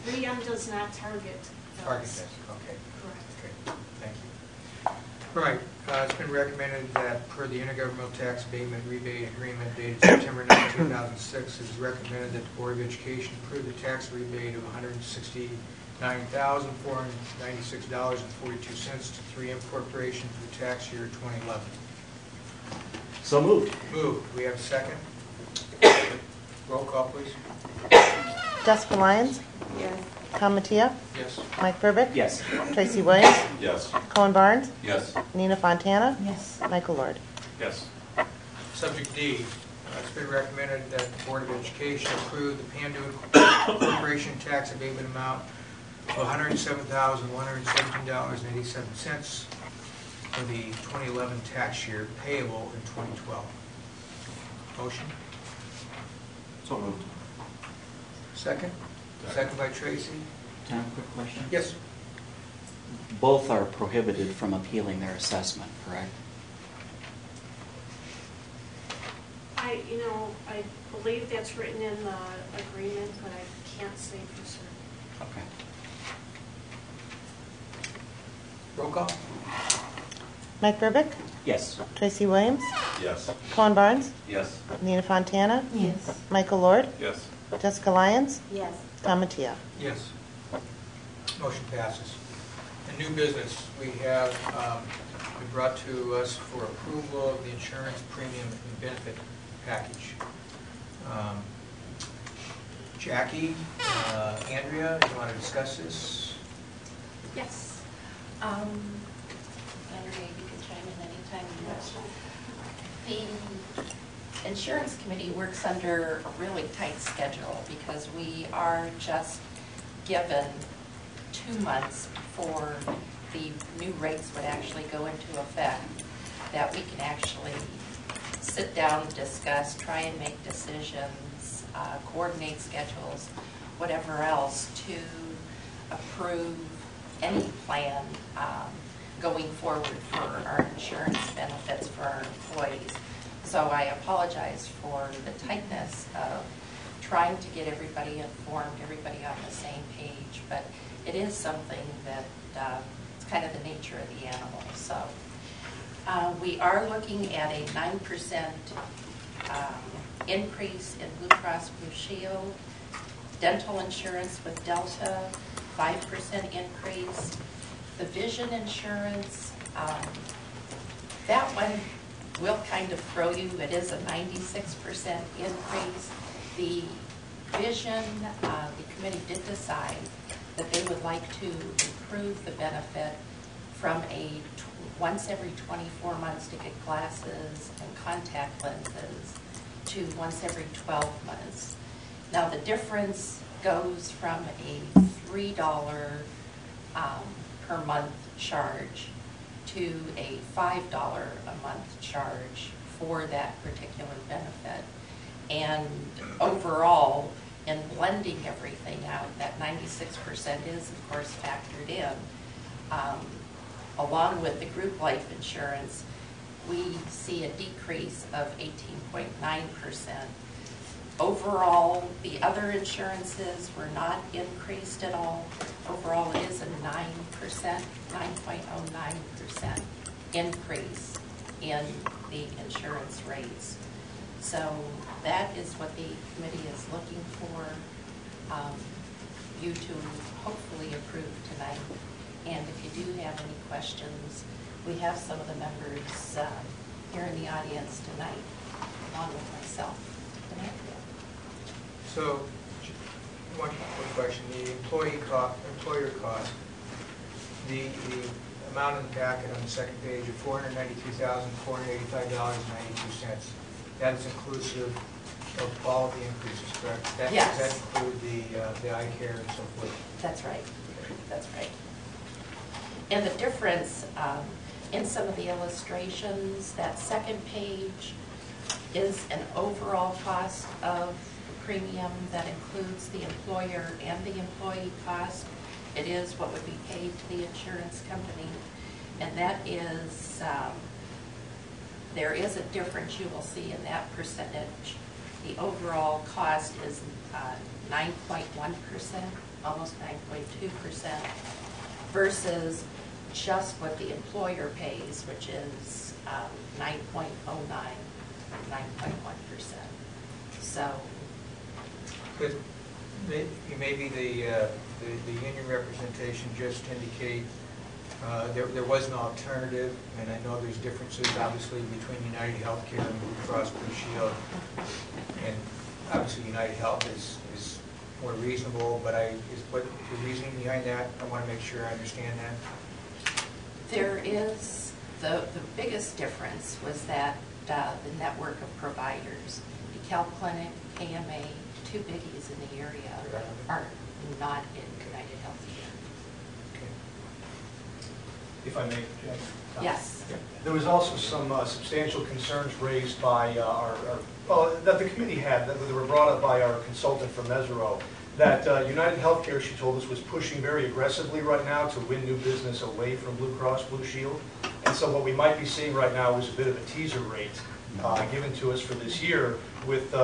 3M does not target those. Target this, okay. Correct. Okay, thank you. All right, it's been recommended that per the intergovernmental tax abatement rebate agreement dated September 9, 2006, it is recommended that the Board of Education approve the tax rebate of $169,496.42 to 3M Corporation for the tax year 2011. So moved. Moved. We have a second. Roll call, please. Jessica Lyons, Yes. Tom Mattia, Yes. Mike Burbick, Yes. Tracy Williams, Yes. Cohen Barnes, Yes. Nina Fontana, Yes. Michael Lord. Yes. Subject D, it's been recommended that the Board of Education approve the Panduit Corporation tax abatement amount of $107,117.87 for the 2011 tax year payable in 2012. Motion? So moved. Second? Second by Tracy. Tom, quick question. Yes. Both are prohibited from appealing their assessment, correct? I believe that's written in the agreement, but I can't say for certain. Okay. Roll call? Mike Burbick, Yes. Tracy Williams, Yes. Cohen Barnes, Yes. Nina Fontana, Yes. Michael Lord, Yes. Jessica Lyons, Yes. Tom Mattia. Yes. Motion passes. In new business, we have been brought to us for approval of the insurance premium and benefit package. Jackie, Andrea, you want to discuss this? Yes. Andrea, you can chime in anytime you want. The insurance committee works under a really tight schedule because we are just given 2 months before the new rates would actually go into effect, that we can actually sit down, discuss, try and make decisions, coordinate schedules, whatever else, to approve any plan going forward for our insurance benefits for our employees. So I apologize for the tightness of trying to get everybody informed, everybody on the same page, but it is something that it's kind of the nature of the animal. So we are looking at a 9% increase in Blue Cross Blue Shield, dental insurance with Delta, 5% increase. The vision insurance, that one will kind of throw you. It is a 96% increase. The vision, the committee did decide that they would like to improve the benefit from a once every 24 months to get glasses and contact lenses to once every 12 months. Now the difference goes from a $3 per month charge to a $5 a month charge for that particular benefit. And overall, in blending everything out, that 96% is of course factored in. Along with the group life insurance, we see a decrease of 18.9%. Overall, the other insurances were not increased at all. Overall, it is a 9%, 9.09% increase in the insurance rates. So that is what the committee is looking for you to hopefully approve tonight. And if you do have any questions, we have some of the members here in the audience tonight, along with myself. So, one quick question, the employer cost, the amount in the packet on the second page of $492,485.92. That is inclusive of all of the increases, correct? Yes. Does that include the eye care and so forth? That's right. That's right. And the difference in some of the illustrations, that second page is an overall cost of premium that includes the employer and the employee cost. It is what would be paid to the insurance company, and that is, there is a difference you will see in that percentage. The overall cost is 9.1%, almost 9.2%, versus just what the employer pays, which is 9.09, 9.1%. So, could maybe the union representation just indicate there was an alternative, and I know there's differences obviously between United Healthcare and Blue Cross Blue Shield, and obviously United Health is more reasonable, but what the reasoning behind that? I want to make sure I understand that. There is, the biggest difference was that the network of providers, DeKalb Clinic, KMA, two biggies in the area, are not in United Healthcare. If I may, Jen? Yes. There was also some substantial concerns raised by that the committee had, that were brought up by our consultant from Mesero, that United Healthcare, she told us, was pushing very aggressively right now to win new business away from Blue Cross Blue Shield. And so what we might be seeing right now is a bit of a teaser rate given to us for this year, with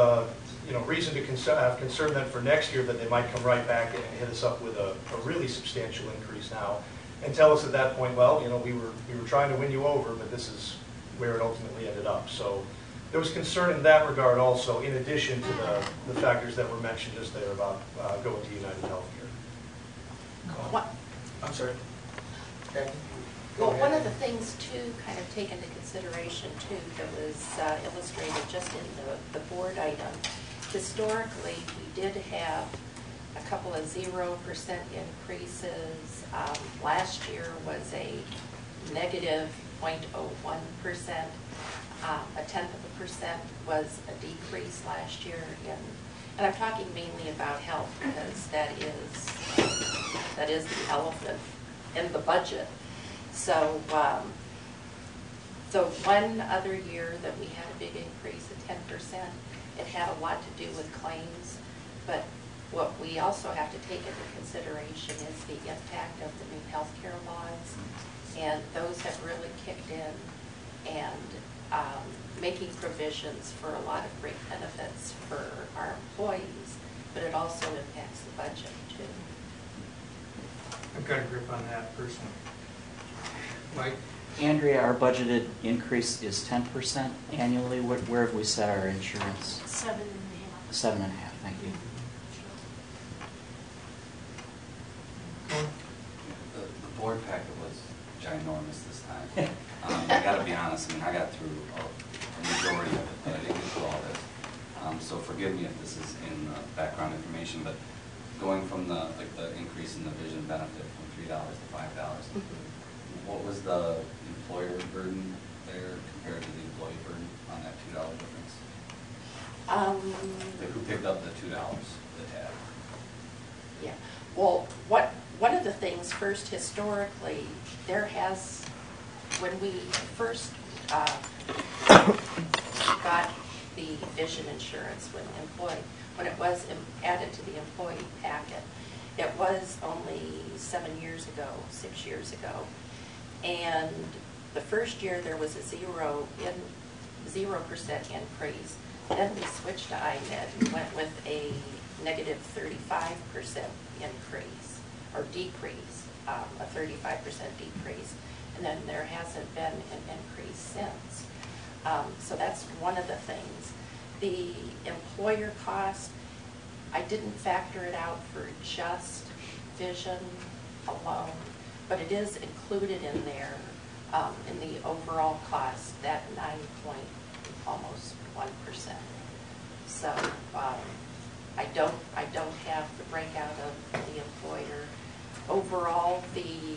reason to have concern that for next year that they might come right back and hit us up with a really substantial increase now, and tell us at that point, well, we were trying to win you over, but this is where it ultimately ended up. So there was concern in that regard also, in addition to the factors that were mentioned just there about going to United Healthcare. What? I'm sorry. Okay. Well, one of the things to kind of take into consideration too that was illustrated just in the board item, historically we did have a couple of 0% increases. Last year was a negative 0.01%. A 1/10% was a decrease last year and I'm talking mainly about health because that is the elephant in the budget. So, one other year that we had a big increase of 10%, it had a lot to do with claims, but what we also have to take into consideration is the impact of the new health care laws, and those have really kicked in, and making provisions for a lot of great benefits for our employees, but it also impacts the budget too. I've got a grip on that personally. Mike? Andrea, our budgeted increase is 10% annually. Where have we set our insurance? 7.5. 7.5, thank you. The board packet was ginormous this time. I gotta be honest, I mean, I got through a majority of it, but I didn't get through all this. So forgive me if this is in background information, but going from the increase in the vision benefit from $3 to $5, what was the employer burden there compared to the employee burden on that $2 difference? Like who picked up the $2 that had? Yeah, well, one of the things first historically, there has, when we first got the vision insurance when it was added to the employee packet, it was only 7 years ago, 6 years ago. And the first year there was a 0% increase. Then we switched to IMED and went with a negative 35% increase or decrease, a 35% decrease. And then there hasn't been an increase since. So that's one of the things. The employer cost, I didn't factor it out for just vision alone, but it is included in there in the overall cost, that 9.1%. So I don't have the breakout of the employer. Overall, the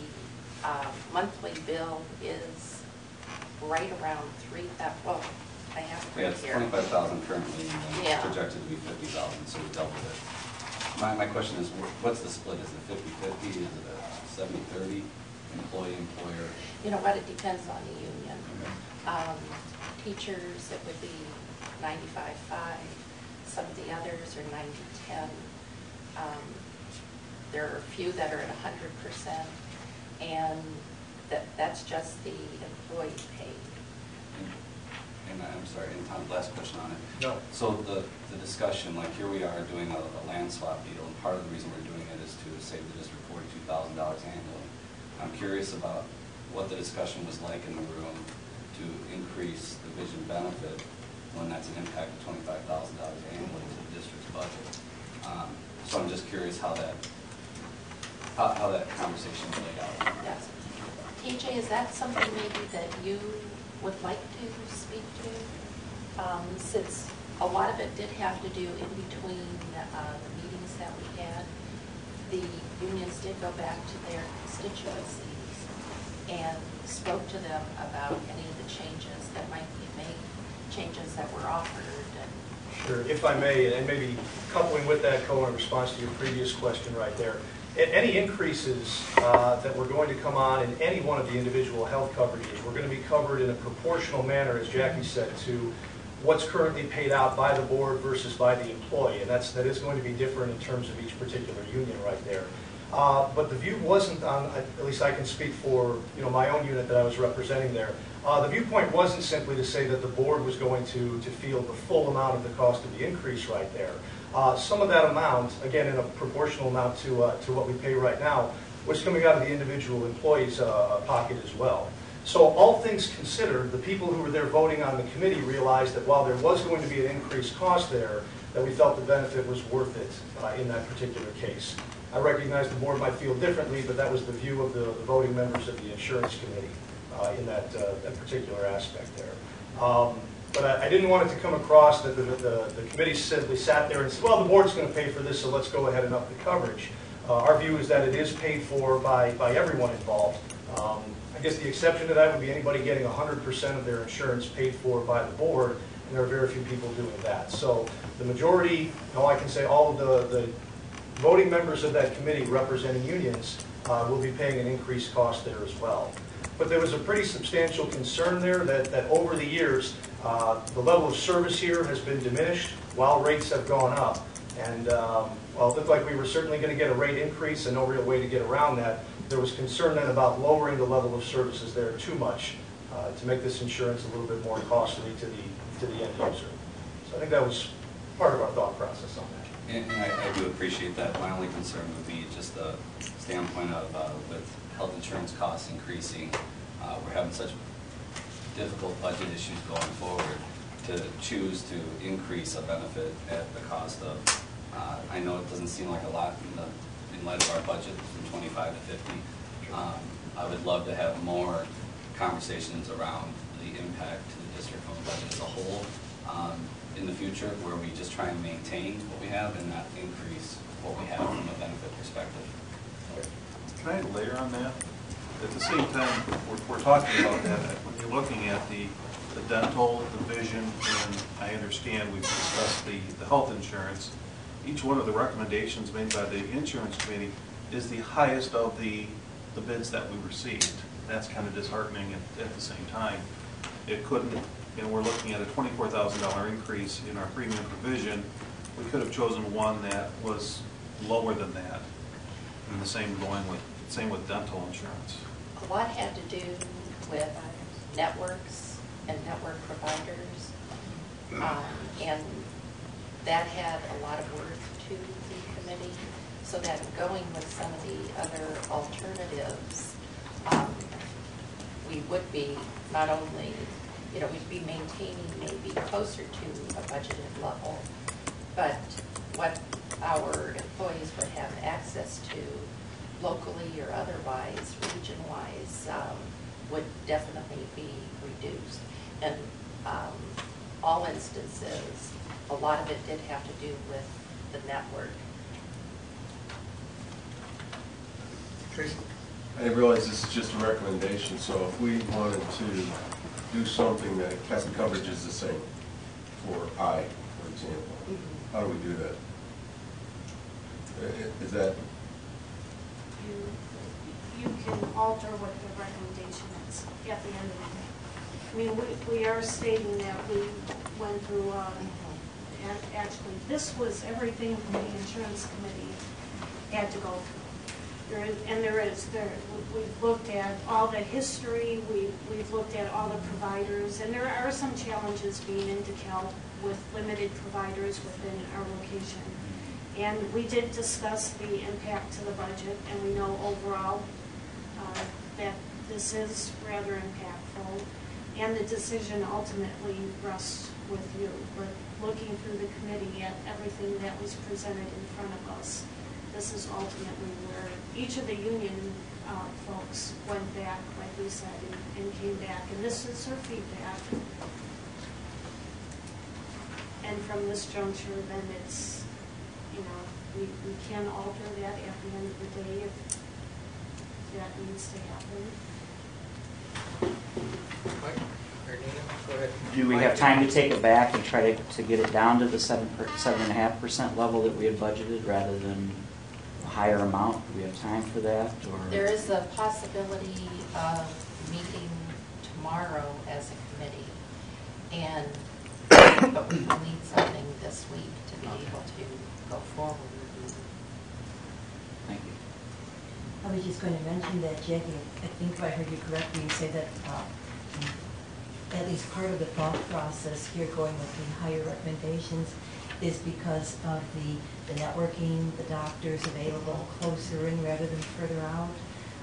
monthly bill is right around 3,000. Well, I have it Yeah, right it's here. 25,000 currently, and Yeah. projected to be 50,000, so we doubled it. My question is, what's the split? Is it 50-50? Is it a 70-30? Employee, employer? You know what, it depends on the union. Teachers, it would be 95-5. Some of the others are 90-10. There are a few that are at 100%, and that's just the employee paid. And I'm sorry, and Tom, last question on it. No. So the discussion, like here we are doing a land swap deal, and part of the reason we're doing it is to save the district $42,000 annually. I'm curious about what the discussion was like in the room to increase the vision benefit when that's an impact of $25,000 annually to the district's budget. So I'm just curious how that conversation played out. Yes. TJ, is that something maybe that you would like to speak to? Since a lot of it did have to do in between the meetings that we had, the unions did go back to their constituencies and spoke to them about any of the changes that might be made, changes that were offered. Sure, if I may, and maybe coupling with that, Cole, in response to your previous question right there, any increases that were going to come on in any one of the individual health coverages were going to be covered in a proportional manner, as Jackie said, to what's currently paid out by the board versus by the employee, and that is going to be different in terms of each particular union right there. But the view wasn't on, at least I can speak for my own unit that I was representing there. The viewpoint wasn't simply to say that the board was going to field the full amount of the cost of the increase right there. Some of that amount, again in a proportional amount to what we pay right now, was coming out of the individual employee's pocket as well. So all things considered, the people who were there voting on the committee realized that while there was going to be an increased cost there, that we felt the benefit was worth it in that particular case. I recognize the board might feel differently, but that was the view of the voting members of the insurance committee in that particular aspect there. But I didn't want it to come across that the committee simply sat there and said, well, the board's going to pay for this, so let's go ahead and up the coverage. Our view is that it is paid for by everyone involved. I guess the exception to that would be anybody getting 100% of their insurance paid for by the board, and there are very few people doing that. So the majority, I can say all of the voting members of that committee representing unions will be paying an increased cost there as well. But there was a pretty substantial concern there that over the years, the level of service here has been diminished while rates have gone up. And while it looked like we were certainly going to get a rate increase and no real way to get around that, there was concern then about lowering the level of services there too much to make this insurance a little bit more costly to the end user. So I think that was part of our thought process on that. And I do appreciate that. My only concern would be just the standpoint of with health insurance costs increasing, we're having such difficult budget issues going forward to choose to increase a benefit at the cost of, I know it doesn't seem like a lot in light of our budget from 25 to 50. I would love to have more conversations around the impact to the district from the budget as a whole in the future, where we just try and maintain what we have and not increase what we have from a benefit perspective. Can I layer on that? At the same time, we're talking about that, when you're looking at the dental, the vision, and I understand we've discussed the health insurance, each one of the recommendations made by the insurance committee is the highest of the bids that we received. That's kind of disheartening at the same time. It couldn't, we're looking at a $24,000 increase in our premium provision. We could have chosen one that was lower than that, and the same with dental insurance. A lot had to do with networks and network providers, and that had a lot of work to the committee, so that going with some of the other alternatives, we would be not only, we'd be maintaining maybe closer to a budgeted level, but what our employees would have access to locally or otherwise, region-wise, would definitely be reduced. And all instances, a lot of it did have to do with the network. Tracy? I realize this is just a recommendation, so if we wanted to do something that the coverage is the same for eye, for example, how do we do that? Is that? You can alter what the recommendation is at the end of the day. I mean, we are stating that we went through, and actually, this was everything the insurance committee had to go through. We've looked at all the history, we've looked at all the providers, and there are some challenges being in DeKalb with limited providers within our location. And we did discuss the impact to the budget, and we know overall that this is rather impactful, and the decision ultimately rests with you. But looking through the committee at everything that was presented in front of us, this is ultimately where each of the union folks went back, like we said, and came back. And this is their feedback. And from this juncture, then it's, we can alter that at the end of the day if that needs to happen. Mike, or Nina, go ahead. Do we have time to take it back and try to get it down to the 7.5% level that we had budgeted rather than a higher amount? Do we have time for that? Or? There is a possibility of meeting tomorrow as a committee, but we will need something this week to be able to go forward. Thank you. I was just going to mention that, Jackie, I think if I heard you correctly, you say that at least part of the thought process here going with the higher recommendations is because of the networking, the doctors available closer in rather than further out,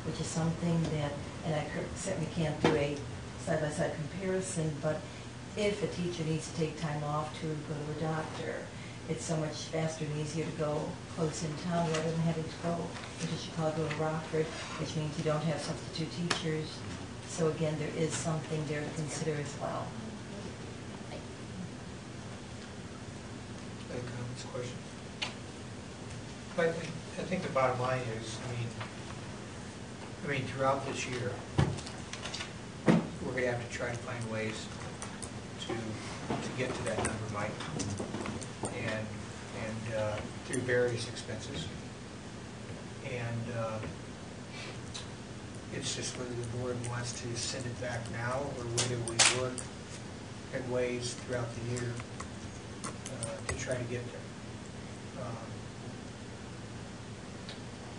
which is something that, and I certainly can't do a side-by-side comparison, but if a teacher needs to take time off to go to a doctor, it's so much faster and easier to go close in town rather than having to go into Chicago or Rockford, which means you don't have substitute teachers. So again, there is something there to consider as well. Any comments, questions? But I think the bottom line is, I mean, throughout this year, we're going to have to try to find ways to get to that number, Mike, and through various expenses. And it's just whether the board wants to send it back now or whether we work in ways throughout the year to try to get there.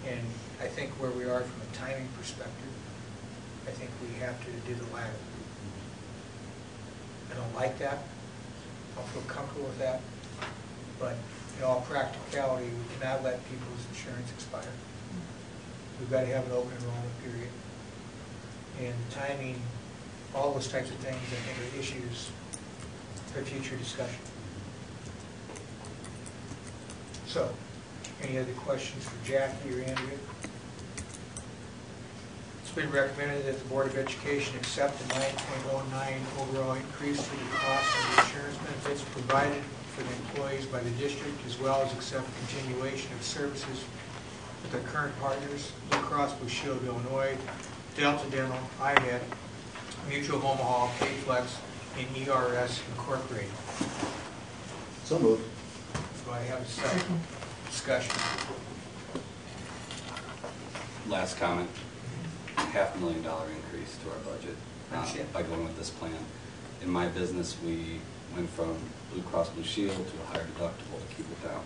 And I think where we are from a timing perspective, I think we have to do the latter. like that. I feel comfortable with that. But in all practicality, we cannot let people's insurance expire. We've got to have an open enrollment period. And timing, all those types of things, I think, are issues for future discussion. So, any other questions for Jackie or Andrea? It's been recommended that the Board of Education accept the 9.09 overall increase to the cost of the insurance benefits provided for the employees by the district, as well as accept continuation of services with our current partners, Blue Cross Blue Shield of Illinois, Delta Dental, IHED, Mutual of Omaha, K-Flex, and ERS Incorporated. So moved. Do I have a second? Discussion. Last comment, $500,000 increase to our budget by going with this plan. In my business, we went from Blue Cross Blue Shield to a higher deductible to keep it down.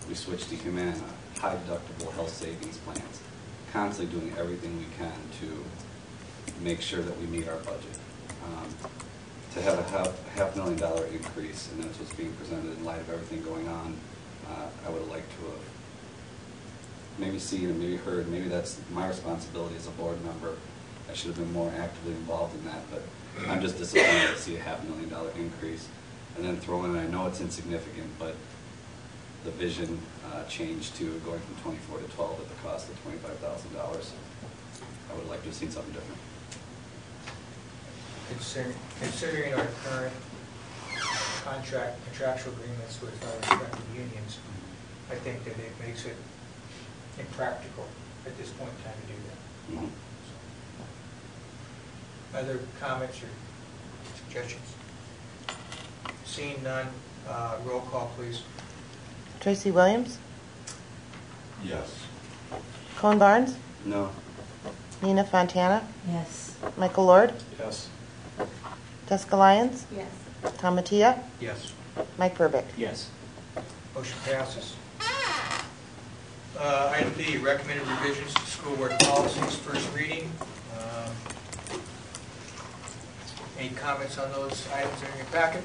We switched to Humana, high deductible health savings plans, constantly doing everything we can to make sure that we meet our budget. To have a $500,000 increase, and that's what's being presented in light of everything going on, I would have liked to have maybe seen and maybe heard. Maybe that's my responsibility as a board member. I should have been more actively involved in that, but I'm just disappointed to see a $500,000 increase. And then throw in, I know it's insignificant, but the vision changed to going from 24 to 12 at the cost of $25,000. I would have liked to have seen something different. Considering our current contractual agreements with our respective unions, I think that it makes it impractical at this point in time to do that. Mm-hmm. Other comments or suggestions? Seeing none, roll call, please. Tracy Williams, Yes. Cone Barnes, No. Nina Fontana, Yes. Michael Lord, Yes. Jessica Lyons, Yes. Tom Mattia, Yes. Mike Burbick. Yes. Motion passes. Item D, recommended revisions to school board policies, first reading. Any comments on those items that are in your packet?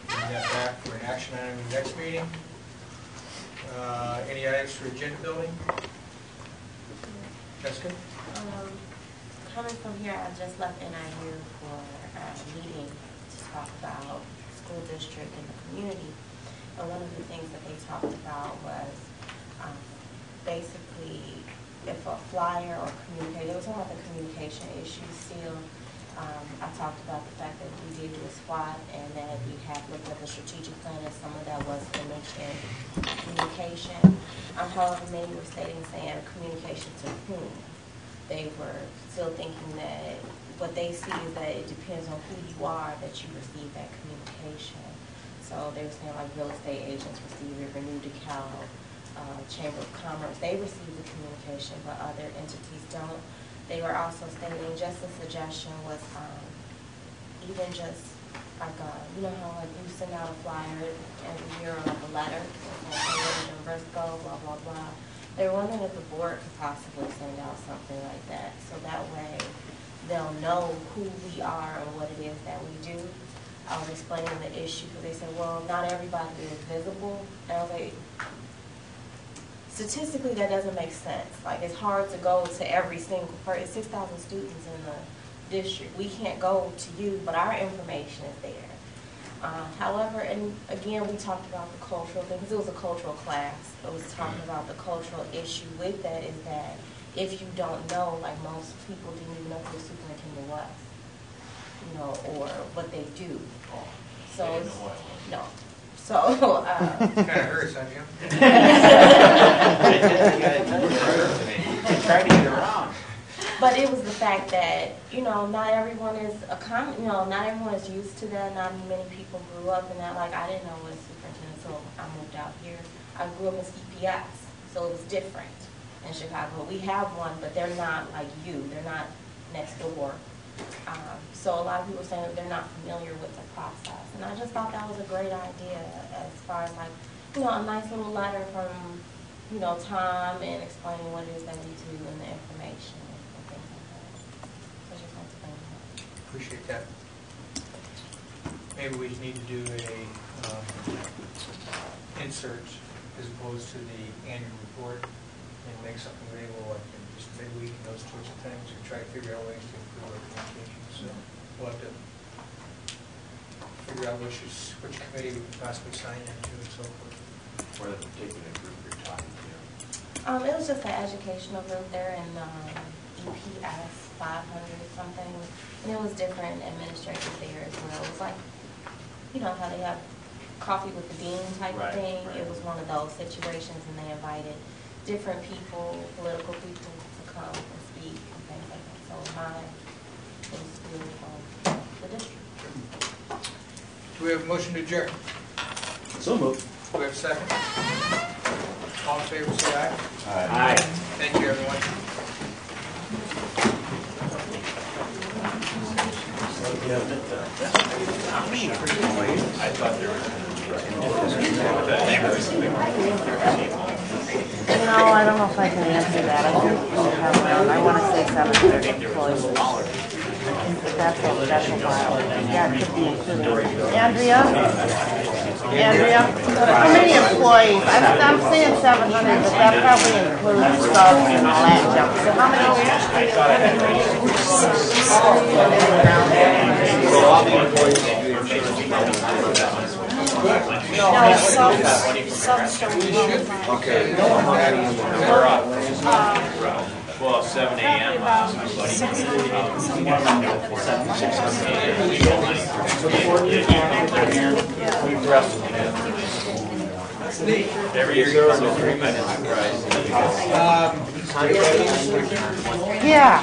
Bring that back for an action item in the next meeting. Any items for agenda building? Jessica? Coming from here, I just left NIU for a meeting to talk about school district and the community. And one of the things that they talked about was basically if a flyer or communication, they were talking about the communication issue still. I talked about the fact that we did do a SWOT and that we have looked at the strategic plan and some of that was image and communication. However, many were saying communication to whom? They were still thinking that what they see is that it depends on who you are that you receive that communication. So they were saying like real estate agents receive it, Renew DeKalb, Chamber of Commerce, they receive the communication, but other entities don't. They were also stating, just a suggestion was even just like, you know how like you send out a flyer every year or like a letter, like Briscoe, blah, blah, blah. They were wondering if the board could possibly send out something like that, so that way they'll know who we are and what it is that we do. I was explaining the issue because they said, well, not everybody is visible. And I was like, statistically, that doesn't make sense. Like, it's hard to go to every single person. 6,000 students in the district. We can't go to you, but our information is there. However, and again, we talked about the cultural thing, because it was a cultural class. It was talking about the cultural issue with that is that if you don't know, like most people didn't even know who the superintendent was, you know, or what they do. So, no. So, it kind of hurts, don't you? Try to get around. But it was the fact that, you know, not everyone is not everyone is used to that. Not many people grew up in that. Like, I didn't know what a superintendent, so I moved out here. I grew up in CPS, so it was different in Chicago. We have one, but they're not like you. They're not next door. So a lot of people are saying that they're not familiar with the process. And I just thought that was a great idea as far as like, you know, a nice little letter from, you know, Tom and explaining what it is that we do and the information and things like that. So just want to thank you. Appreciate that. maybe we need to do a insert as opposed to the annual report and make something available like in just midweek and those sorts of things, or try to figure out ways to improve our communication. So we'll have to figure out which committee we can possibly sign into and so forth. What are the particular group you're talking to? It was just an educational group there in EPS 500 something, and it was different administrators there as well. It was like, you know how they have coffee with the dean type of thing. It was one of those situations, and they invited different people, political people, to come and speak and things like that. So mine was really from the district. Do we have a motion to adjourn? So moved. Do we have a second? All in favor, say aye. Aye. Thank you, everyone. I thought there was No, I don't know if I can answer that. I think we'll have around, I want to say 700 employees. That's a while. Yeah, it could be including. Andrea? How many employees? I'm saying 700, but that probably includes subs and all that junk. So how many? No, subs don't qualify. Okay. Well, 7 a.m. Probably about 600. Every year you come to 3 minutes, Yeah.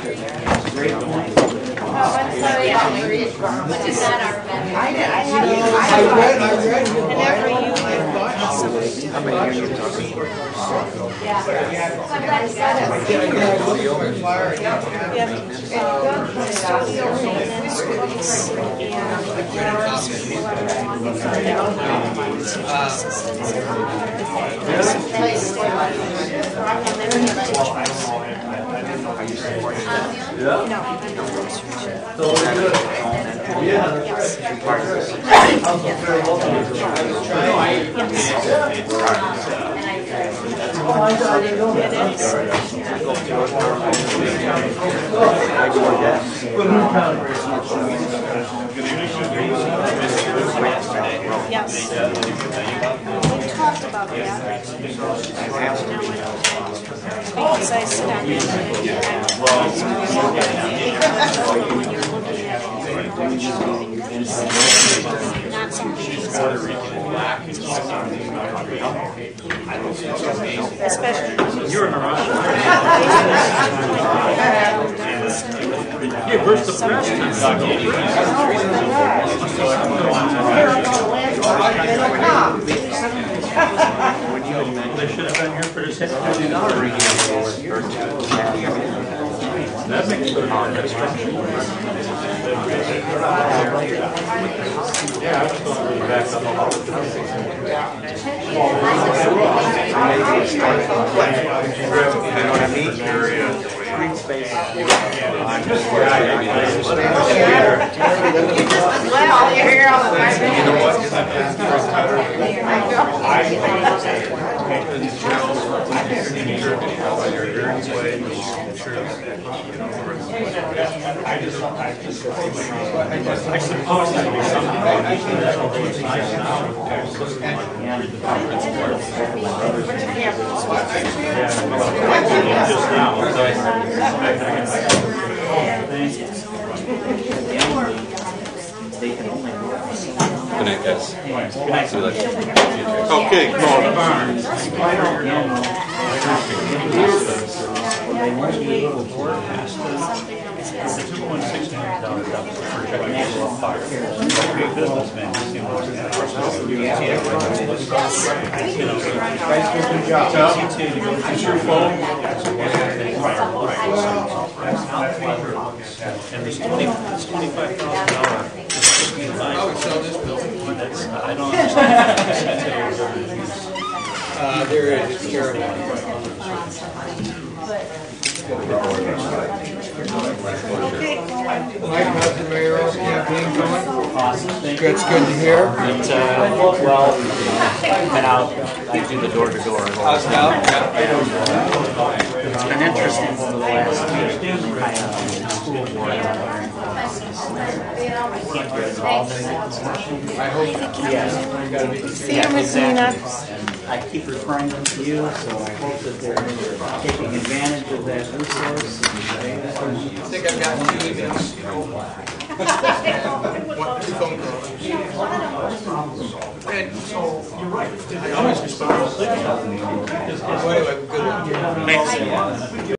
Which is not our amendment. And every year, Sometimes yes. We talked about that. Because I sit on it. Not something. Especially. You're in a rush. Yeah, first the press. They should have been here for this. That makes it hard. Yeah, I was going to be back up a lot. You know what I mean? Green space. Well, you're here all the time. You know what? I suppose that would be something Good night, guys. Good night. See you later. Okay, come on. And this $25,000. I would sell this building. I don't understand. There is. Here. Mike, how's the mayoral campaign going? It's good to hear. Well, been out, I do the door-to-door. How's it out? It's been interesting over the last week. I school board. I hope. Yeah, exactly. I keep referring them to you, so I hope that they're taking advantage of that resource. I think I've got 2 emails. Two phone calls. And so, you're right. I always respond. Well, anyway, good one. Thanks.